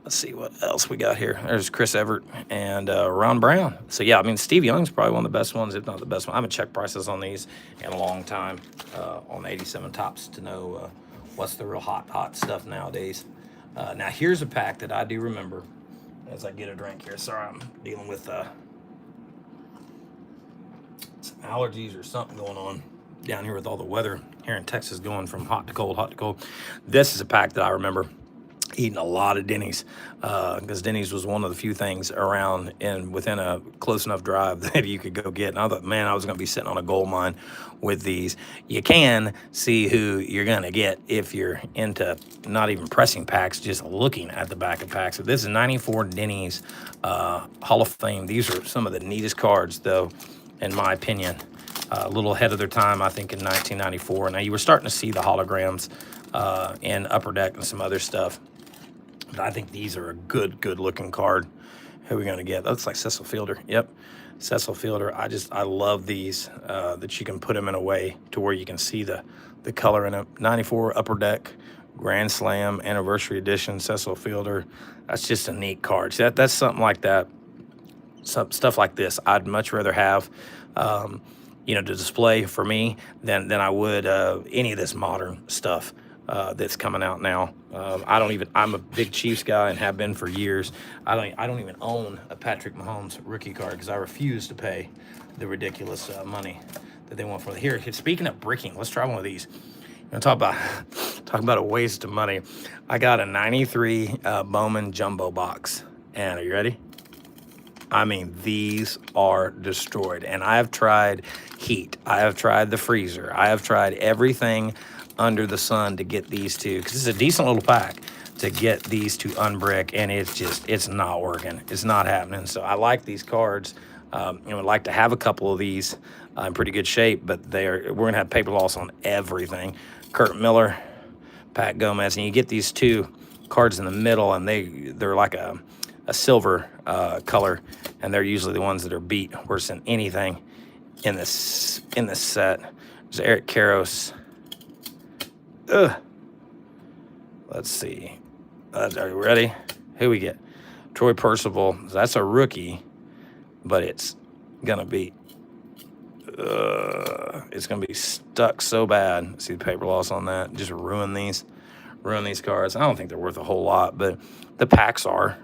Let's see what else we got here. There's Chris Everett and Ron Brown. So, yeah, I mean, Steve Young's probably one of the best ones, if not the best one. I haven't checked prices on these in a long time on 87 Topps to know what's the real hot stuff nowadays. Now, here's a pack that I do remember as I get a drink here. Sorry, I'm dealing with some allergies or something going on down here with all the weather here in Texas going from hot to cold, hot to cold. This is a pack that I remember eating a lot of Denny's because Denny's was one of the few things around and within a close enough drive that you could go get. And I thought, man, I was going to be sitting on a gold mine with these. You can see who you're going to get if you're into not even pressing packs, just looking at the back of packs. So this is 94 Denny's Hall of Fame. These are some of the neatest cards, though, in my opinion. A little ahead of their time, I think, in 1994. Now, you were starting to see the holograms in Upper Deck and some other stuff. But I think these are a good-looking card. Who are we going to get? That looks like Cecil Fielder. Yep, Cecil Fielder. I love these, that you can put them in a way to where you can see the color in them. 94 Upper Deck, Grand Slam, Anniversary Edition, Cecil Fielder. That's just a neat card. See, that's something like that. Stuff like this I'd much rather have, to display for me than I would any of this modern stuff that's coming out now. I'm a big Chiefs guy and have been for years. I don't even own a Patrick Mahomes rookie card because I refuse to pay the ridiculous money that they want for it. Here, speaking of bricking, let's try one of these. Talk about a waste of money. I got a 93 Bowman jumbo box, and are you ready? I mean, these are destroyed, and I have tried heat. I have tried the freezer. I have tried everything under the sun to get these two, because it's a decent little pack to get these to unbrick, and it's not working. It's not happening. So I like these cards would like to have a couple of these in pretty good shape, but we're going to have paper loss on everything. Kurt Miller, Pat Gomez, and you get these two cards in the middle, and they're like a silver color, and they're usually the ones that are beat worse than anything in this set. There's Eric Karros. Ugh. Let's see. Are you ready? Who we get? Troy Percival. That's a rookie, but it's gonna be stuck so bad. See the paper loss on that? Just ruin these cards. I don't think they're worth a whole lot, but the packs are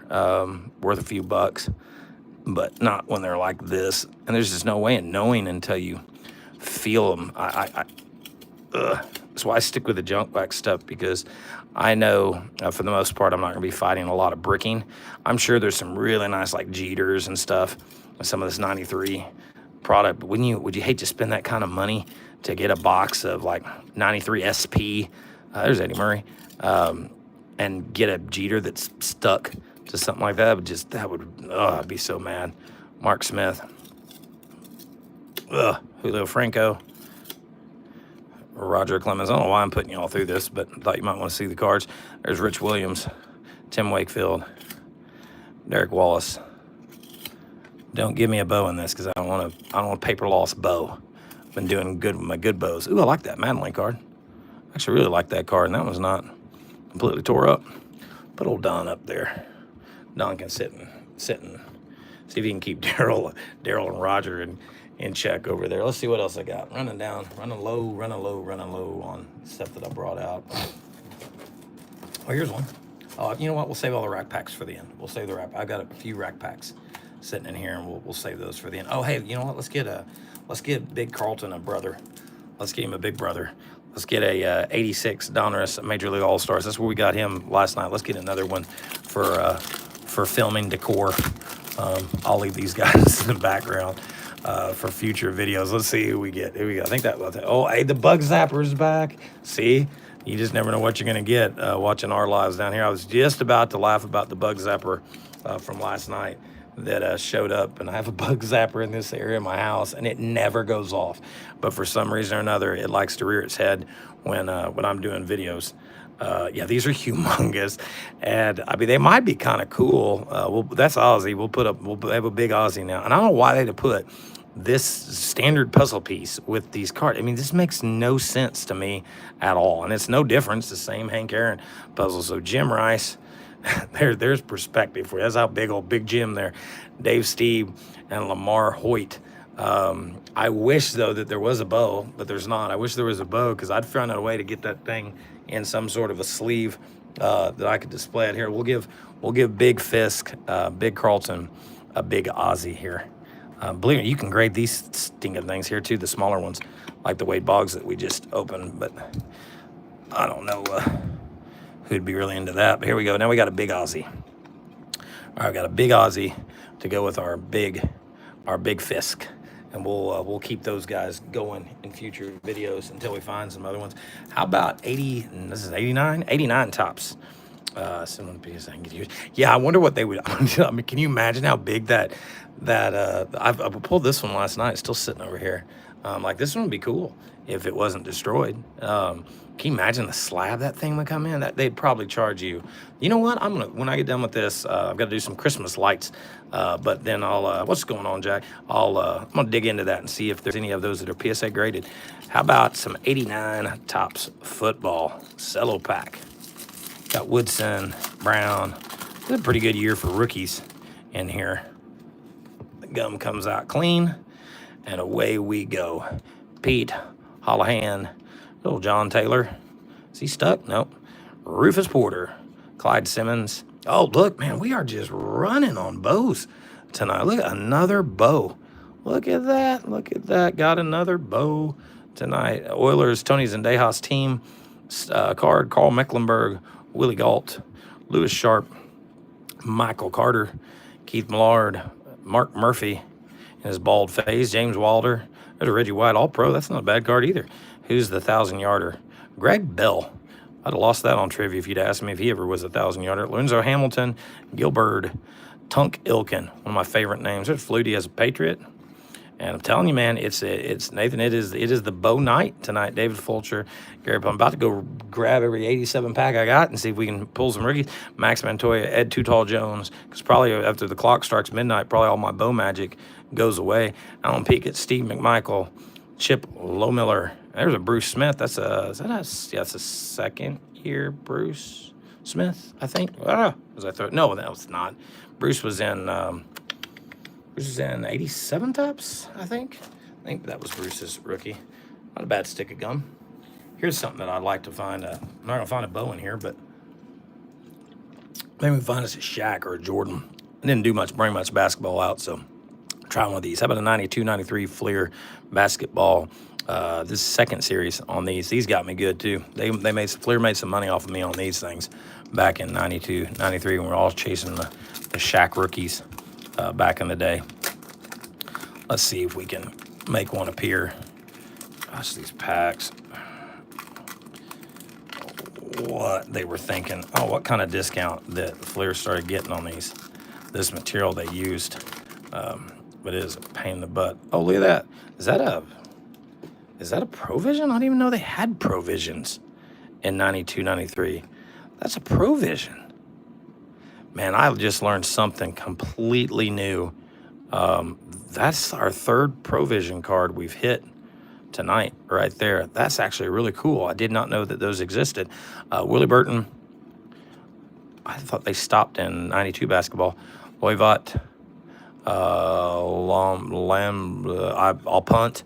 worth a few bucks, but not when they're like this. And there's just no way in knowing until you feel them. That's why I stick with the junk wax stuff, because I know for the most part I'm not going to be fighting a lot of bricking. I'm sure there's some really nice like Jeters and stuff, some of this 93 product. But would you hate to spend that kind of money to get a box of like 93 SP? There's Eddie Murray, and get a Jeter that's stuck to something like that? I'd be so mad. Mark Smith, Julio Franco, Roger Clemens. I don't know why I'm putting you all through this, but I thought you might want to see the cards. There's Rich Williams, Tim Wakefield, Derek Wallace. Don't give me a bow in this, because I don't want a paper loss bow. I've been doing good with my good bows. Ooh, I like that Madeline card. I actually really like that card, and that one's not completely tore up. Put old Don up there. Don can sit and see if he can keep Daryl and Roger in check over there. Let's see what else I got. Running low on stuff that I brought out. Oh, here's one. You know what? We'll save all the rack packs for the end. We'll save the rack. I've got a few rack packs sitting in here, and we'll save those for the end. Oh, hey, you know what? Let's get Big Carlton a brother. Let's get him a big brother. Let's get a 86 Donruss Major League All-Stars. That's where we got him last night. Let's get another one for filming decor. I'll leave these guys in the background for future videos. Let's see who we get. Here we go. I think oh, hey, the Bug Zapper's back. See? You just never know what you're going to get watching our lives down here. I was just about to laugh about the Bug Zapper from last night that showed up, and I have a Bug Zapper in this area of my house, and it never goes off. But for some reason or another, it likes to rear its head when I'm doing videos. Yeah, these are humongous, and I mean, they might be kind of cool. That's Aussie. We'll have a big Aussie now, and I don't know why they'd have put this standard puzzle piece with these cards. I mean, this makes no sense to me at all, and it's no different. It's the same Hank Aaron puzzle. So Jim Rice, there's perspective for you. That's how big Jim there. Dave Steve and Lamar Hoyt. I wish though that there was a bow, but there's not. I wish there was a bow, because I'd found out a way to get that thing in some sort of a sleeve that I could display it here. We'll give Big Fisk, Big Carlton, a big Aussie here. Believe me, you can grade these stinking things here too, the smaller ones, like the Wade Boggs that we just opened, but I don't know who'd be really into that. But here we go. Now we got a big Aussie. All right, we got a big Aussie to go with our big Fisk. And we'll keep those guys going in future videos until we find some other ones. How about 80? This is 89? 89 tops. Someone piece I can get used. Yeah, I wonder what they would. I mean, can you imagine how big that I pulled this one last night. It's still sitting over here. Like, this one would be cool if it wasn't destroyed. Can you imagine the slab that thing would come in? That they'd probably charge you. You know what? When I get done with this, I've got to do some Christmas lights. But then I'll what's going on, Jack? I'm gonna dig into that and see if there's any of those that are PSA graded. How about some 89 Topps football cello pack? Got Woodson, Brown. It's a pretty good year for rookies in here. The gum comes out clean, and away we go. Pete Holohan, little John Taylor. Is he stuck? Nope. Rufus Porter, Clyde Simmons. Oh, look, man, we are just running on bows tonight. Look, another bow. Look at that. Look at that. Got another bow tonight. Oilers, Tony Zendejas team card. Carl Mecklenburg, Willie Galt, Lewis Sharp, Michael Carter, Keith Millard, Mark Murphy in his bald phase, James Wilder. There's a Reggie White All-Pro. That's not a bad card either. Who's the 1,000-yarder? Greg Bell. I'd have lost that on trivia if you'd asked me if he ever was a 1,000-yarder. Lorenzo Hamilton, Gilbert, Tunk Ilkin, one of my favorite names. There's Flutie as a Patriot. And I'm telling you, man, it's Nathan. It is the Bow night tonight. David Fulcher, Gary. I'm about to go grab every 87 pack I got and see if we can pull some rookies. Max Montoya, Ed Too Tall Jones, because probably after the clock strikes midnight, probably all my Bow magic goes away. Alan Peakett, Steve McMichael, Chip Lowmiller. There's a Bruce Smith. That's a that's a second year Bruce Smith, I think. Was I third? No, that was not. Bruce was in. Bruce was in 87 tops, I think. I think that was Bruce's rookie. Not a bad stick of gum. Here's something that I'd like to find. I'm not going to find a Bow in here, but maybe we can find us a Shaq or a Jordan. I didn't bring much basketball out, so try one of these. How about a 92, 93 Fleer basketball? This second series on these. These got me good, too. Fleer made some money off of me on these things back in 92, 93 when we were all chasing the Shaq rookies. Back in the day. Let's see if we can make one appear. Gosh, these packs. What they were thinking. Oh, what kind of discount that Fleer started getting on this material they used. But it is a pain in the butt. Oh, look at that. Is that a Provision? I didn't even know they had Provisions in 92, 93. That's a Provision. Man, I just learned something completely new. That's our third Provision card we've hit tonight right there. That's actually really cool. I did not know that those existed. Willie Burton, I thought they stopped in 92 basketball. Loivat, I'll punt.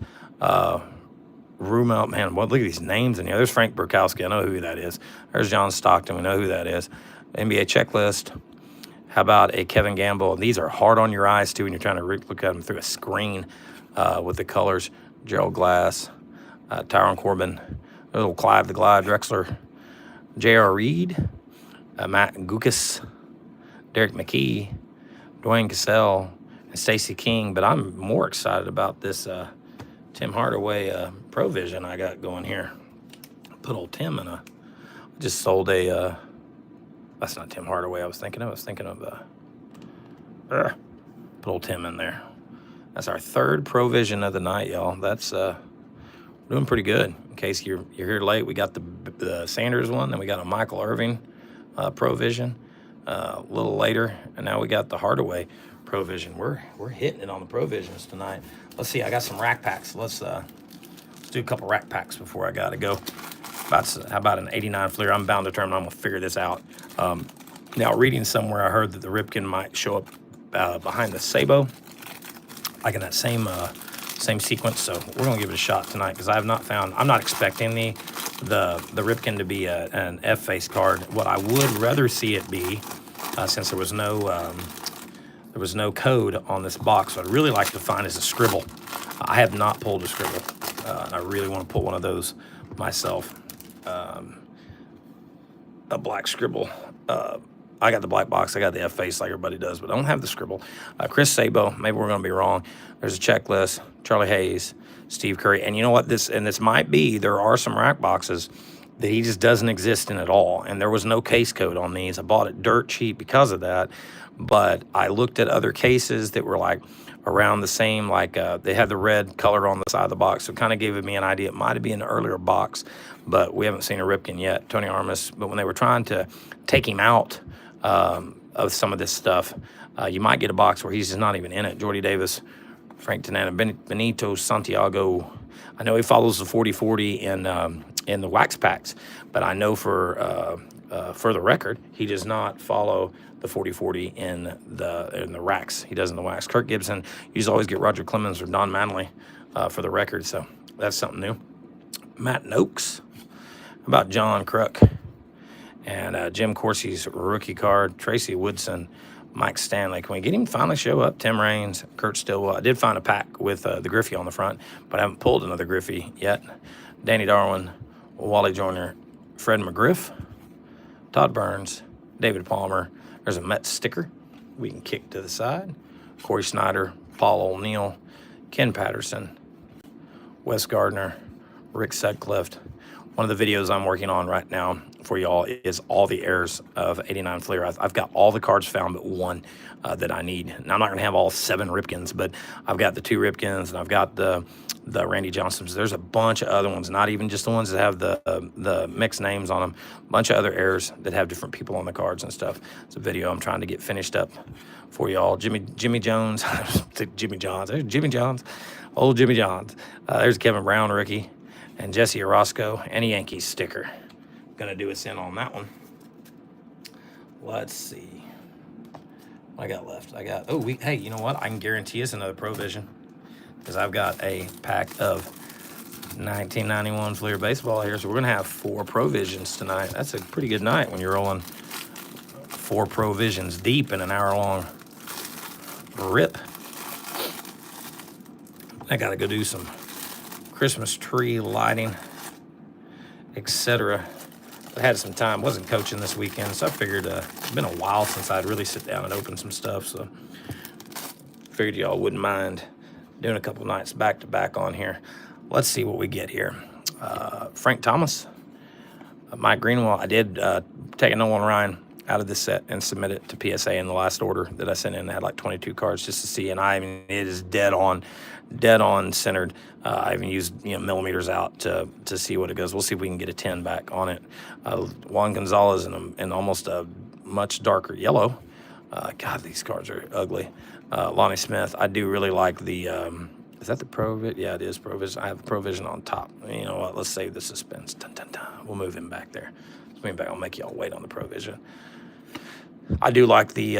Rumel, man, look at these names in here. There's Frank Burkowski. I know who that is. There's John Stockton. We know who that is. NBA checklist. How about a Kevin Gamble? These are hard on your eyes, too, when you're trying to look at them through a screen with the colors. Gerald Glass, Tyron Corbin, little Clive the Glide, Drexler, J.R. Reed, Matt Gukas, Derek McKee, Dwayne Cassell, and Stacey King. But I'm more excited about this Tim Hardaway Provision I got going here. Put old Tim in just sold a... that's not Tim Hardaway I was thinking of. I was thinking of put old Tim in there. That's our third Provision of the night, y'all. That's doing pretty good. In case you're here late, we got the Sanders one, then we got a Michael Irving Provision a little later, and now we got the Hardaway Provision. We're hitting it on the Provisions tonight. Let's see. I got some rack packs. Let's do a couple rack packs before I gotta go. How about an 89 Fleer? I'm bound determined I'm going to figure this out. Now, reading somewhere, I heard that the Ripken might show up behind the Sabo, like in that same sequence. So we're going to give it a shot tonight because I have not found. I'm not expecting the Ripken to be an F-face card. What I would rather see it be, since there was no code on this box, what I'd really like to find is a scribble. I have not pulled a scribble, and I really want to pull one of those myself. A black scribble. I got the black box. I got the F-face like everybody does, but I don't have the scribble. Chris Sabo, maybe we're going to be wrong. There's a checklist. Charlie Hayes, Steve Curry. And you know what? This might be, there are some rack boxes that he just doesn't exist in at all. And there was no case code on these. I bought it dirt cheap because of that. But I looked at other cases that were like around the same, like they had the red color on the side of the box. So it kind of gave me an idea. It might have been an earlier box, but we haven't seen a Ripken yet. Tony Armas. But when they were trying to take him out of some of this stuff, you might get a box where he's just not even in it. Jordy Davis, Frank Tanana, Benito Santiago. I know he follows the 40-40 in the wax packs, but I know for the record, he does not follow the 40-40 in the racks. He does in the wax. Kirk Gibson, you used to always get Roger Clemens or Don Manley for the record, so that's something new. Matt Noakes. How about John Kruk? And Jim Corsi's rookie card. Tracy Woodson, Mike Stanley. Can we get him to finally show up? Tim Raines, Kurt Stillwell. I did find a pack with the Griffey on the front, but I haven't pulled another Griffey yet. Danny Darwin, Wally Joyner, Fred McGriff, Todd Burns, David Palmer. There's a Mets sticker we can kick to the side. Corey Snyder, Paul O'Neill, Ken Patterson, Wes Gardner, Rick Sutcliffe. one of the videos I'm working on right now for y'all is all the heirs of 89 Fleer. I've got all the cards found but one that I need. Now, I'm not going to have all 7 Ripkens, but I've got the 2 Ripkens, and I've got the Randy Johnsons. There's a bunch of other ones, not even just the ones that have the mixed names on them. A bunch of other heirs that have different people on the cards and stuff. It's a video I'm trying to get finished up for y'all. Jimmy Jones, Jimmy Johns. There's Jimmy Johns, old Jimmy Johns. There's Kevin Brown rookie, and Jesse Orozco, and a Yankees sticker. Gonna do us in on that one. Let's see what I got left. I got, hey, you know what? I can guarantee us another Provision, because I've got a pack of 1991 Fleer baseball here. So we're gonna have 4 Provisions tonight. That's a pretty good night when you're rolling 4 Provisions deep in an hour-long rip. I gotta go do some Christmas tree lighting, etc. I had some time, wasn't coaching this weekend, so I figured it's been a while since I'd really sit down and open some stuff, so figured y'all wouldn't mind doing a couple nights back-to-back on here. Let's see what we get here. Frank Thomas, Mike Greenwell. I did take a Nolan Ryan out of this set and submit it to PSA in the last order that I sent in. I had like 22 cards just to see, and I mean, it is dead on centered. I even used millimeters out to see what it goes. We'll see if we can get a 10 back on it. Juan Gonzalez in almost a much darker yellow. God, these cards are ugly. Lonnie Smith. I do really like the. Is that the Provision? Yeah, it is Provision. I have Provision on top. You know what? Let's save the suspense. Dun, dun, dun. We'll move him back there. Let's move him back. I'll make y'all wait on the Provision. I do like the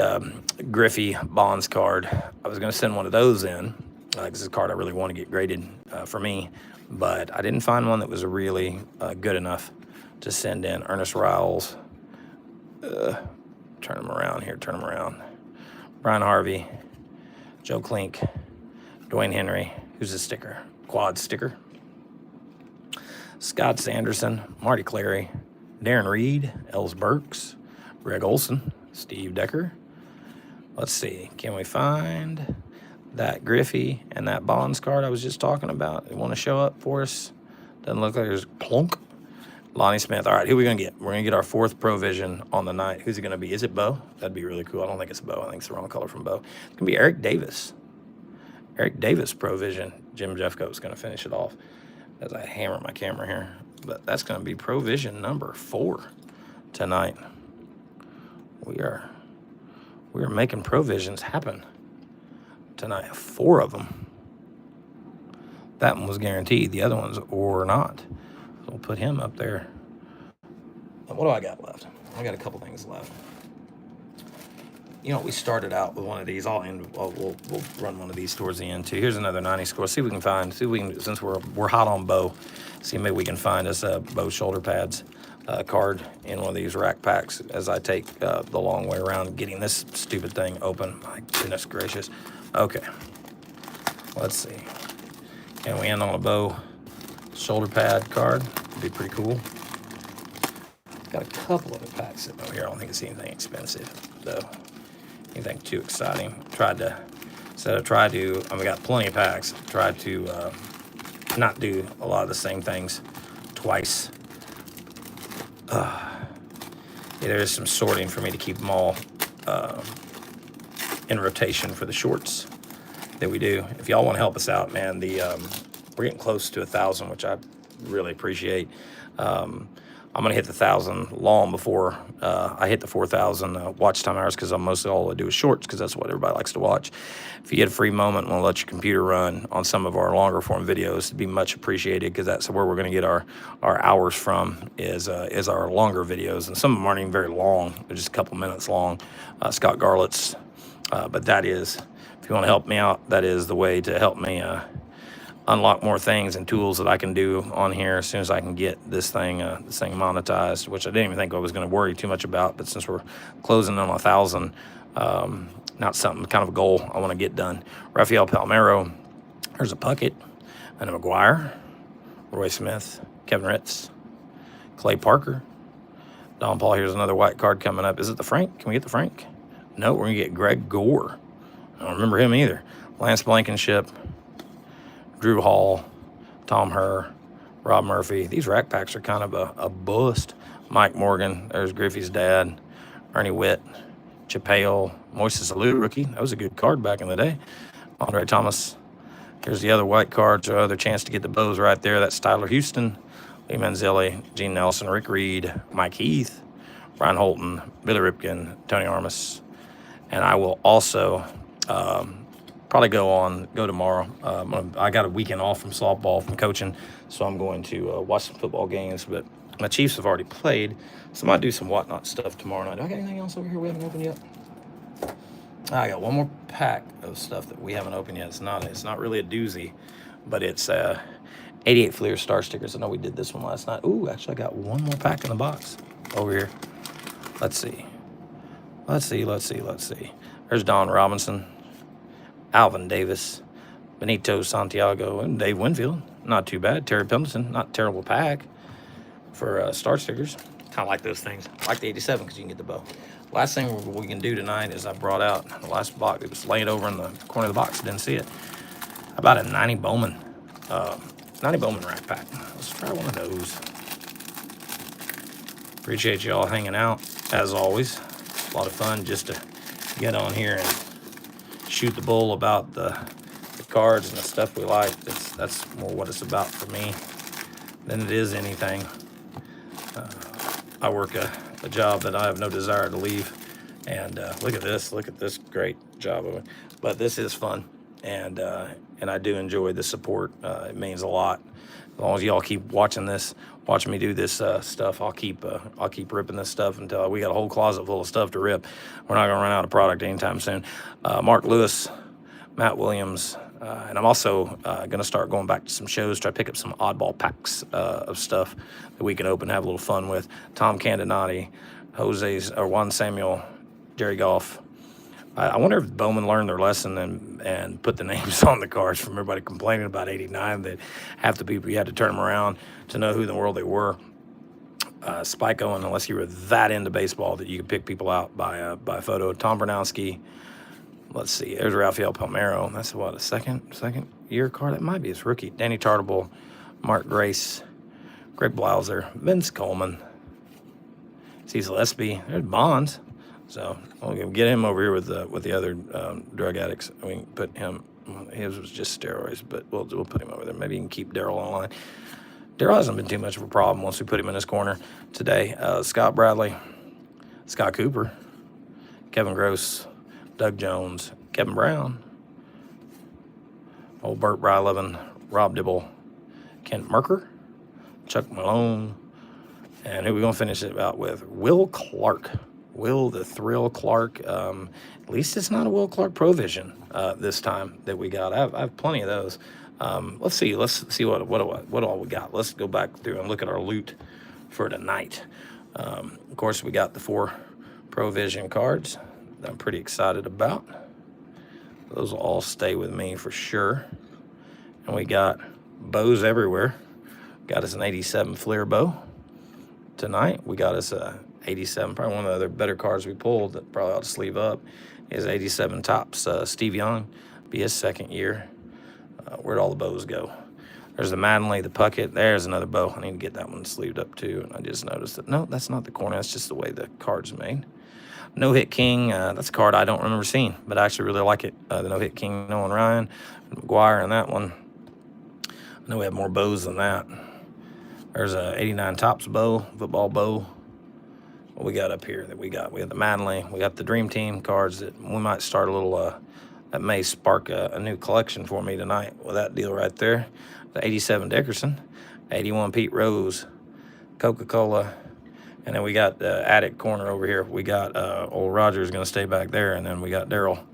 Griffey Bonds card. I was going to send one of those in, because it's a card I really want to get graded for me, but I didn't find one that was really good enough to send in. Ernest Riles. Turn him around here. Turn him around. Brian Harvey. Joe Klink. Dwayne Henry. Who's a sticker? Quad sticker. Scott Sanderson. Marty Clary. Darren Reed. Els Burks. Greg Olson. Steve Decker. Let's see. Can we find that Griffey and that Bonds card I was just talking about? They want to show up for us? Doesn't look like there's plonk. Lonnie Smith. All right, who are we going to get? We're going to get our 4th Provision on the night. Who's it going to be? Is it Bo? That'd be really cool. I don't think it's Bo. I think it's the wrong color from Bo. It's going to be Eric Davis. Eric Davis Provision. Jim Jeffcoat's going to finish it off as I hammer my camera here. But that's going to be Provision number 4 tonight. We are making Provisions happen tonight. 4 of them. That one was guaranteed. The other ones were not. So we'll put him up there. And what do I got left? I got a couple things left. You know, we started out with one of these. We'll run one of these towards the end too. Here's another 90 score. See if we can find. See if we can, since we're hot on Bo. See if maybe we can find us a Bo shoulder pads card in one of these rack packs as I take the long way around getting this stupid thing open. My goodness gracious. Okay. Let's see. Can we end on a Bo shoulder pad card? It'd be pretty cool. Got a couple of packs sitting over here. I don't think it's anything expensive, though. Anything too exciting. We got plenty of packs. Tried to not do a lot of the same things twice. There is some sorting for me to keep them all in rotation for the shorts that we do. If y'all want to help us out, man, we're getting close to 1,000, which I really appreciate. I'm going to hit the 1,000 long before I hit the 4,000 watch time hours, because mostly all I do is shorts, because that's what everybody likes to watch. If you get a free moment and want to let your computer run on some of our longer form videos, it'd be much appreciated, because that's where we're going to get our hours from is our longer videos. And some of them aren't even very long. They're just a couple minutes long. Scott Garlett's. But that is, if you want to help me out, that is the way to help me unlock more things and tools that I can do on here as soon as I can get this thing monetized, which I didn't even think I was going to worry too much about. But since we're closing on 1,000, not something, kind of a goal I want to get done. Rafael Palmeiro, there's a Puckett, and a McGuire, Roy Smith, Kevin Ritz, Clay Parker, Don Paul. Here's another white card coming up. Is it the Frank? Can we get the Frank? No, we're going to get Greg Gore. I don't remember him either. Lance Blankenship, Drew Hall, Tom Herr, Rob Murphy. These rack packs are kind of a bust. Mike Morgan. There's Griffey's dad. Ernie Witt. Chappelle. Moises Alou, rookie. That was a good card back in the day. Andre Thomas. Here's the other white cards. Other chance to get the bows right there. That's Tyler Houston, Lee Manzelli, Gene Nelson, Rick Reed, Mike Heath, Brian Holton, Billy Ripken, Tony Armas. And I will also probably go tomorrow. I got a weekend off from softball, from coaching, so I'm going to watch some football games. But my Chiefs have already played, so I might do some whatnot stuff tomorrow night. Do I got anything else over here we haven't opened yet? I got one more pack of stuff that we haven't opened yet. It's not really a doozy, but it's 88 Fleer star stickers. I know we did this one last night. Ooh, actually I got one more pack in the box over here. Let's see. There's Don Robinson, Alvin Davis, Benito Santiago, and Dave Winfield. Not too bad. Terry Pendleton, not a terrible pack for star stickers. Kind of like those things. I like the 87 because you can get the bow. Last thing we can do tonight is I brought out the last box. It was laying over in the corner of the box. I didn't see it. About a 90 Bowman. 90 Bowman rack pack. Let's try one of those. Appreciate y'all hanging out, as always. A lot of fun just to get on here and shoot the bull about the cards and the stuff we like. That's more what it's about for me than it is anything. I work a job that I have no desire to leave, and look at this great job of it. But this is fun, and I do enjoy the support. It means a lot. As long as y'all keep watching me do this stuff, I'll keep ripping this stuff until we got a whole closet full of stuff to rip. We're not gonna run out of product anytime soon. Mark Lewis, Matt Williams, and I'm also gonna start going back to some shows, try to pick up some oddball packs of stuff that we can open, have a little fun with. Tom Candonati, Juan Samuel, Jerry Goff. I wonder if Bowman learned their lesson and put the names on the cards from everybody complaining about 89, that half the people you had to turn them around to know who in the world they were. Spike Owen, unless you were that into baseball that you could pick people out by photo. Tom Bernowski. Let's see. There's Rafael Palmeiro. That's what, a second year card? That might be his rookie. Danny Tartable, Mark Grace, Greg Blauser, Vince Coleman, Cecil Espy. There's Bonds. So we'll get him over here with the other drug addicts. I mean, put him. His was just steroids, but we'll put him over there. Maybe you can keep Daryl online. Daryl hasn't been too much of a problem once we put him in his corner today. Scott Bradley, Scott Cooper, Kevin Gross, Doug Jones, Kevin Brown, old Burt Bryleven, Rob Dibble, Kent Merker, Chuck Malone, and who we gonna finish it out with? Will Clark. Will the Thrill Clark. At least it's not a Will Clark Provision this time that we got. I have plenty of those. Let's see what all we got. Let's go back through and look at our loot for tonight. Of course, we got the 4 Provision cards that I'm pretty excited about. Those will all stay with me for sure. And we got bows everywhere. Got us an 87 Fleer bow tonight. We got us a 87, probably one of the other better cards we pulled that probably ought to sleeve up is 87 Topps Steve Young, be his second year. Where'd all the bows go? There's the Mattingly, the Puckett. There's another bow. I need to get that one sleeved up too. And I just noticed that, no, that's not the corner. That's just the way the card's made. No Hit King, that's a card I don't remember seeing, but I actually really like it. The No Hit King, Nolan Ryan, McGuire, and that one. I know we have more bows than that. There's a 89 Topps bow, football bow. What we got up here that we have the Mattingly, we got the Dream Team cards that we might start a little, that may spark a new collection for me tonight with that deal right there. The 87 Dickerson, 81 Pete Rose, Coca-Cola, and then we got the attic corner over here. We got old Roger's going to stay back there, and then we got Daryl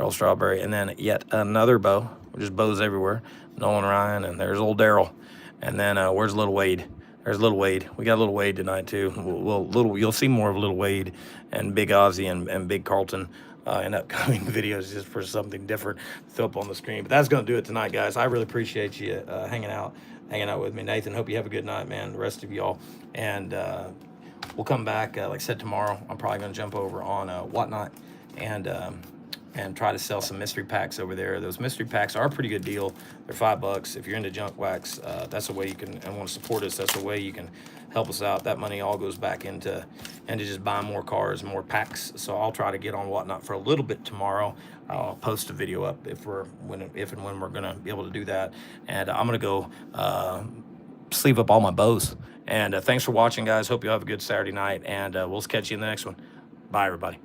Strawberry, and then yet another bow, just bows everywhere. Nolan Ryan, and there's old Daryl, and then where's Little Wade? There's Little Wade. We got Little Wade tonight too. You'll see more of Little Wade and Big Ozzy and Big Carlton in upcoming videos, just for something different to throw up on the screen. But that's gonna do it tonight, guys. I really appreciate you hanging out with me. Nathan, hope you have a good night, man. The rest of y'all, and we'll come back. Like I said, tomorrow I'm probably gonna jump over on Whatnot and and try to sell some mystery packs over there. Those mystery packs are a pretty good deal. They're $5. If you're into junk wax, that's a way you can, and want to support us, that's a way you can help us out. That money all goes back into just buying more cars, more packs. So I'll try to get on Whatnot for a little bit tomorrow. I'll post a video up if and when we're gonna be able to do that. And I'm gonna go sleeve up all my bows. And thanks for watching, guys. Hope you have a good Saturday night, and we'll catch you in the next one. Bye, everybody.